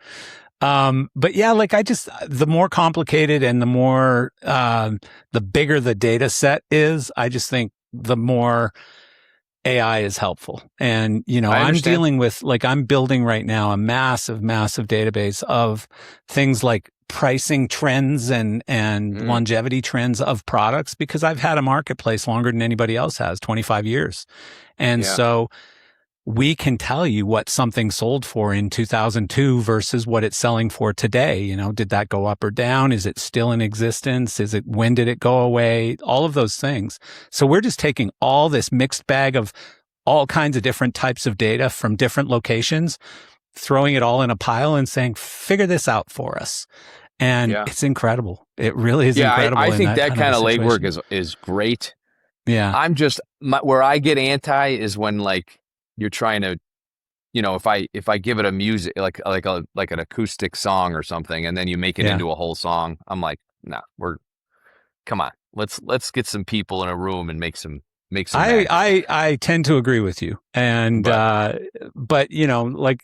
But yeah, like the more complicated and the more, the bigger the data set is, I just think the more AI is helpful. And, you know, I'm dealing with, like, I'm building right now a massive database of things like pricing trends and longevity trends of products, because I've had a marketplace longer than anybody else has, 25 years. And so we can tell you what something sold for in 2002 versus what it's selling for today. You know, did that go up or down? Is it still in existence? When did it go away? All of those things. So we're just taking all this mixed bag of all kinds of different types of data from different locations, throwing it all in a pile and saying, figure this out for us. And it's incredible. It really is incredible. I think that kind of legwork is great. Yeah. I'm just, where I get anti is when, like, you're trying to if I give it a music like an acoustic song or something, and then you make it Yeah. into a whole song, I'm like, nah, come on, let's get some people in a room and make some magic. I tend to agree with you. And, But but like,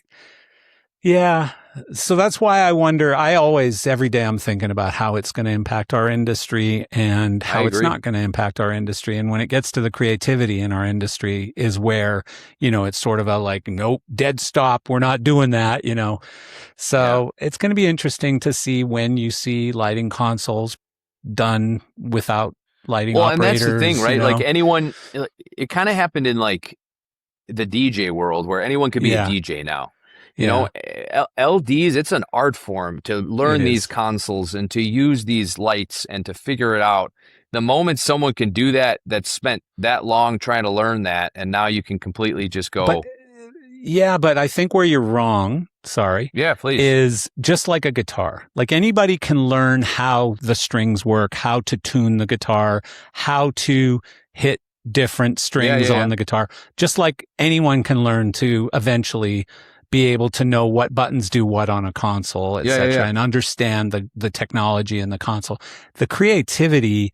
yeah. So that's why I wonder. Every day I'm thinking about how it's going to impact our industry and I how it's agree. not going to impact our industry. And when it gets to the creativity in our industry is where, it's sort of a like, nope, dead stop. We're not doing that. Yeah. So it's going to be interesting to see when you see lighting consoles done without lighting Well, and that's the thing, operators. right? Like anyone, it kind of happened in like the DJ world where anyone could be a Yeah. DJ now. Yeah. LDs, it's an art form to It learn these is. consoles and to use these lights and to figure it out. The moment someone can do that, that spent that long trying to learn that, and now you can completely just But go, yeah, but I think where you're wrong, sorry, yeah, please. is just like a guitar. Like anybody can learn how the strings work, how to tune the guitar, how to hit different strings Yeah. on the guitar, just like anyone can learn to eventually be able to know what buttons do what on a console, etc., and understand the technology in the console. The creativity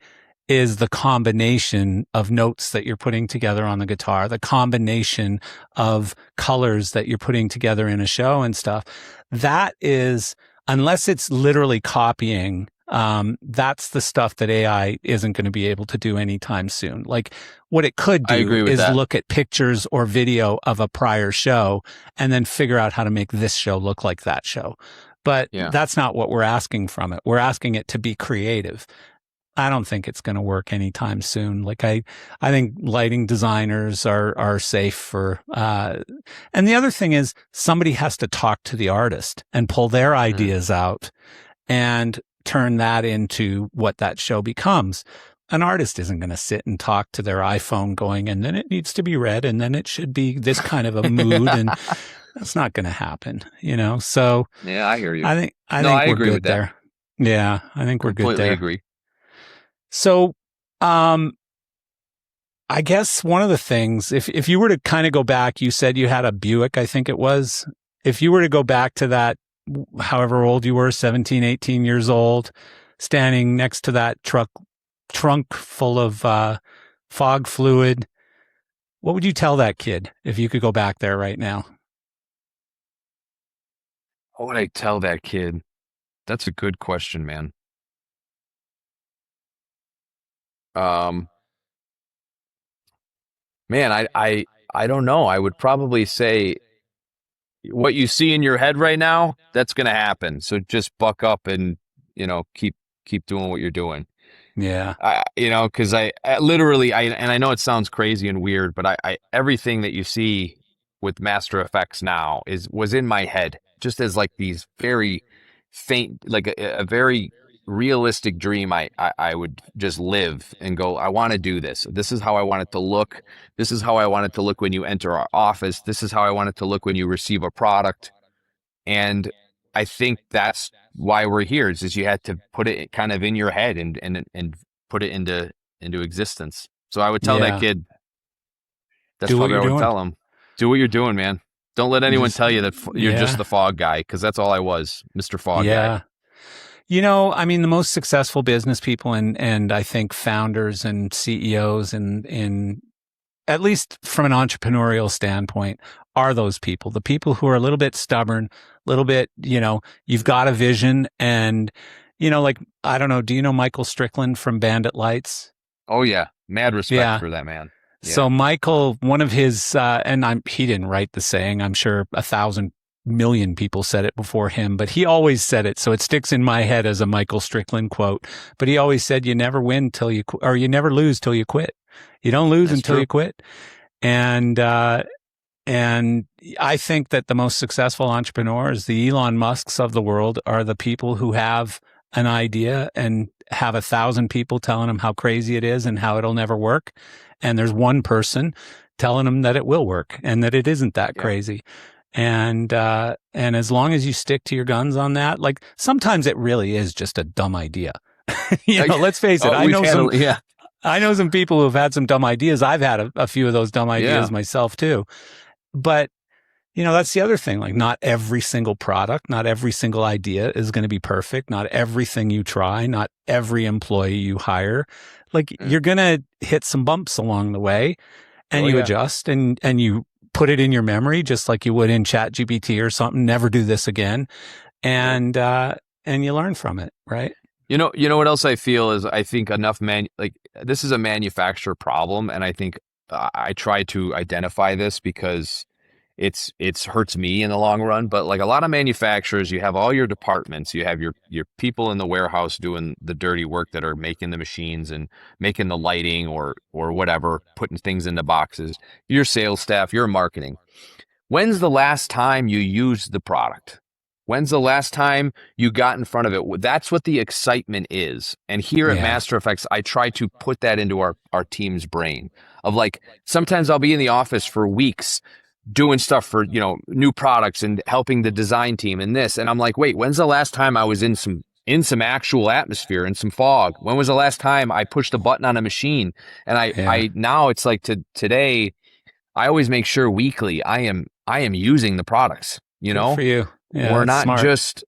is the combination of notes that you're putting together on the guitar, the combination of colors that you're putting together in a show and stuff. That is, unless it's literally copying, that's the stuff that AI isn't going to be able to do anytime soon. Like what it could I do agree with is that. look at pictures or video of a prior show and then figure out how to make this show look like that show. But Yeah. that's not what we're asking from it. We're asking it to be creative. I don't think it's going to work anytime soon. Like I think lighting designers are safe for, and the other thing is somebody has to talk to the artist and pull their ideas out and turn that into what that show becomes. An artist isn't going to sit and talk to their iPhone going, and then it needs to be red, and then it should be this kind of a mood, and that's not going to happen, So Yeah, I hear you. I think I we're agree good with that. there. Yeah, I think we're good Completely there. agree. So, I guess one of the things, if you were to kind of go back, you said you had a Buick, I think it was. If you were to go back to that, however old you were, 17, 18 years old, standing next to that trunk full of fog fluid, what would you tell that kid if you could go back there right now? What would I tell that kid? That's a good question, man. Man, I don't know. I would probably say what you see in your head right now, that's going to happen. So just buck up and, keep doing what you're doing. Yeah. Because I literally, and I know it sounds crazy and weird, but I everything that you see with Master Effects now was in my head, just as like these very faint, like a very realistic dream. I would just live and go, I want to do this. This is how I want it to look. This is how I want it to look when you enter our office. This is how I want it to look when you receive a product. And I think that's why we're here is you had to put it kind of in your head and put it into existence. So I would tell that kid, that's Do what probably you're what I would doing. tell him. Do what you're doing, man. Don't let anyone tell you that you're just the fog guy, because that's all I was, Mr. Fog guy. I mean, the most successful business people and I think founders and CEOs in at least from an entrepreneurial standpoint, are those people, the people who are a little bit stubborn, a little bit, you've got a vision and, like, I don't know, do you know Michael Strickland from Bandit Lights? Oh yeah. Mad respect for that man. Yeah. So Michael, one of his, he didn't write the saying. I'm sure 1,000 million people said it before him, but he always said it. So it sticks in my head as a Michael Strickland quote, but he always said, you never win till you, or you never lose till you quit. You don't lose until you quit. And I think that the most successful entrepreneurs, the Elon Musks of the world, are the people who have an idea and have 1,000 people telling them how crazy it is and how it'll never work. And there's one person telling them that it will work and that it isn't that crazy. And as long as you stick to your guns on that, like sometimes it really is just a dumb idea. Let's face it. I know some people who have had some dumb ideas. I've had a few of those dumb ideas myself too. But that's the other thing. Like, not every single product, not every single idea is going to be perfect. Not everything you try, not every employee you hire. Like, you're going to hit some bumps along the way, and you adjust and you put it in your memory, just like you would in Chat GPT or something. Never do this again. And you learn from it, right? You know what else I feel is, I think this is a manufacturer problem, and I think I try to identify this because it's hurts me in the long run. But like a lot of manufacturers, you have all your departments, you have your people in the warehouse doing the dirty work that are making the machines and making the lighting or whatever, putting things in the boxes, your sales staff, your marketing. When's the last time you used the product? When's the last time you got in front of it? That's what the excitement is. And here at Master Effects, I try to put that into our team's brain of like, sometimes I'll be in the office for weeks doing stuff for, new products and helping the design team and this. And I'm like, wait, when's the last time I was in some actual atmosphere, in some fog? When was the last time I pushed a button on a machine? And I now it's like today, I always make sure weekly I am using the products, Good for you. Yeah, we're not smart. just,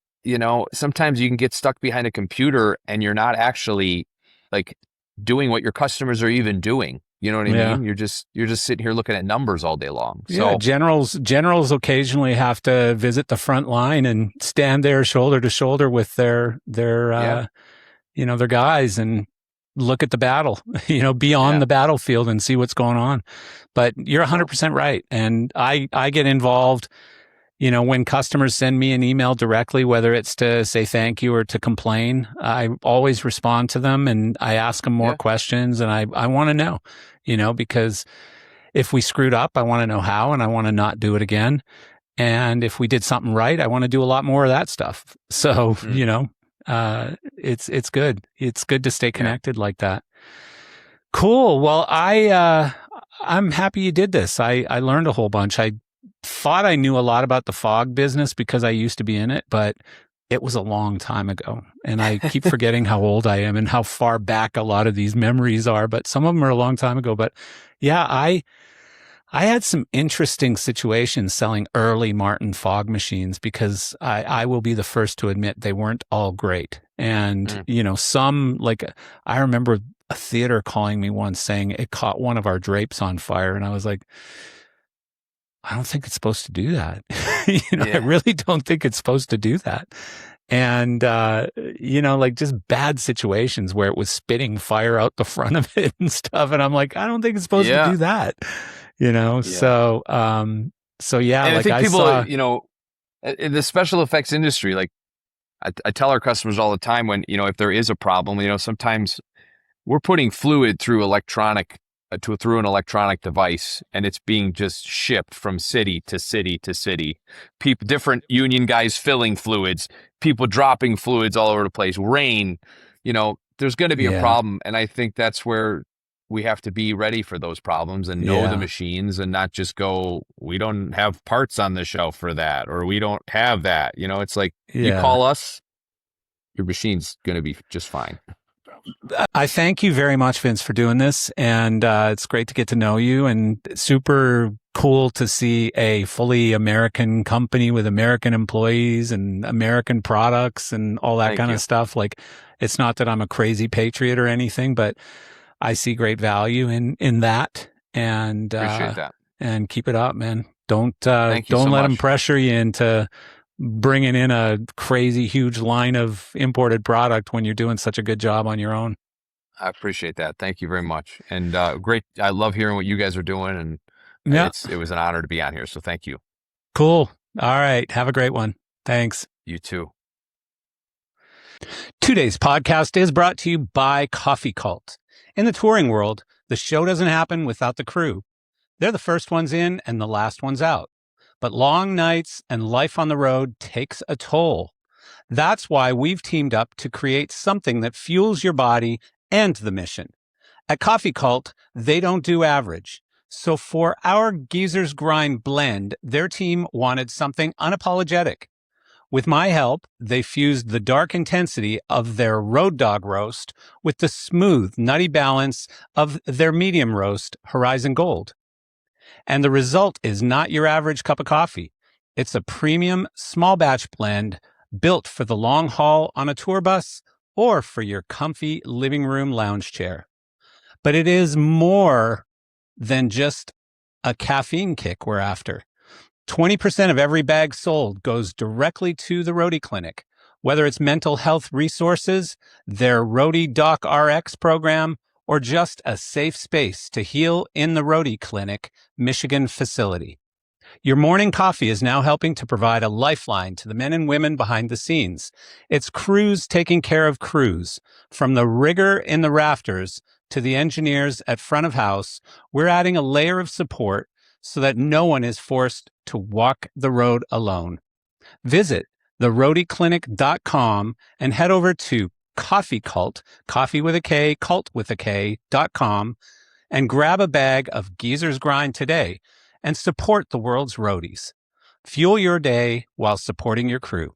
sometimes you can get stuck behind a computer and you're not actually like doing what your customers are even doing. You know what I mean? You're just sitting here looking at numbers all day long. So generals occasionally have to visit the front line and stand there shoulder to shoulder with their guys and look at the battle, beyond the battlefield and see what's going on. But you're 100% right. And I get involved, when customers send me an email directly, whether it's to say thank you or to complain, I always respond to them and I ask them more questions. And I want to know, because if we screwed up, I want to know how, and I want to not do it again. And if we did something right, I want to do a lot more of that stuff. So, it's good. It's good to stay connected like that. Cool. Well, I'm happy you did this. I learned a whole bunch. I thought I knew a lot about the fog business because I used to be in it, but it was a long time ago. And I keep forgetting how old I am and how far back a lot of these memories are, but some of them are a long time ago. But yeah, I had some interesting situations selling early Martin fog machines because I will be the first to admit they weren't all great. And, some, like, I remember a theater calling me once saying it caught one of our drapes on fire. And I was like, I don't think it's supposed to do that. I really don't think it's supposed to do that. And, like just bad situations where it was spitting fire out the front of it and stuff. And I'm like, I don't think it's supposed to do that, So, and like I think people, in the special effects industry, like I tell our customers all the time when, if there is a problem, sometimes we're putting fluid through an electronic device, and it's being just shipped from city to city to city. People, different union guys filling fluids, people dropping fluids all over the place, rain, there's going to be a problem. And I think that's where we have to be ready for those problems and know the machines and not just go, we don't have parts on the shelf for that, or we don't have that. It's like, you call us, your machine's going to be just fine. I thank you very much, Vince, for doing this. And it's great to get to know you, and super cool to see a fully American company with American employees and American products and all that kind of stuff. Like, it's not that I'm a crazy patriot or anything, but I see great value in that. And appreciate that. And keep it up, man. Don't let them pressure you into bringing in a crazy huge line of imported product when you're doing such a good job on your own. I appreciate that. Thank you very much. And great. I love hearing what you guys are doing, and it was an honor to be on here. So thank you. Cool. All right. Have a great one. Thanks. You too. Today's podcast is brought to you by Coffee Cult. In the touring world, the show doesn't happen without the crew. They're the first ones in and the last ones out. But long nights and life on the road takes a toll. That's why we've teamed up to create something that fuels your body and the mission. At Coffee Cult, they don't do average. So for our Geezer's Grind blend, their team wanted something unapologetic. With my help, they fused the dark intensity of their Road Dog roast with the smooth, nutty balance of their medium roast, Horizon Gold. And the result is not your average cup of coffee. It's a premium small batch blend built for the long haul on a tour bus or for your comfy living room lounge chair. But it is more than just a caffeine kick we're after. 20% of every bag sold goes directly to the Roadie Clinic, whether it's mental health resources, their Roadie Doc RX program, or just a safe space to heal in the Roadie Clinic, Michigan facility. Your morning coffee is now helping to provide a lifeline to the men and women behind the scenes. It's crews taking care of crews. From the rigger in the rafters to the engineers at front of house, we're adding a layer of support so that no one is forced to walk the road alone. Visit theroadieclinic.com and head over to Coffee Cult, coffee with a K, cult with a K.com, and grab a bag of Geezer's Grind today and support the world's roadies. Fuel your day while supporting your crew.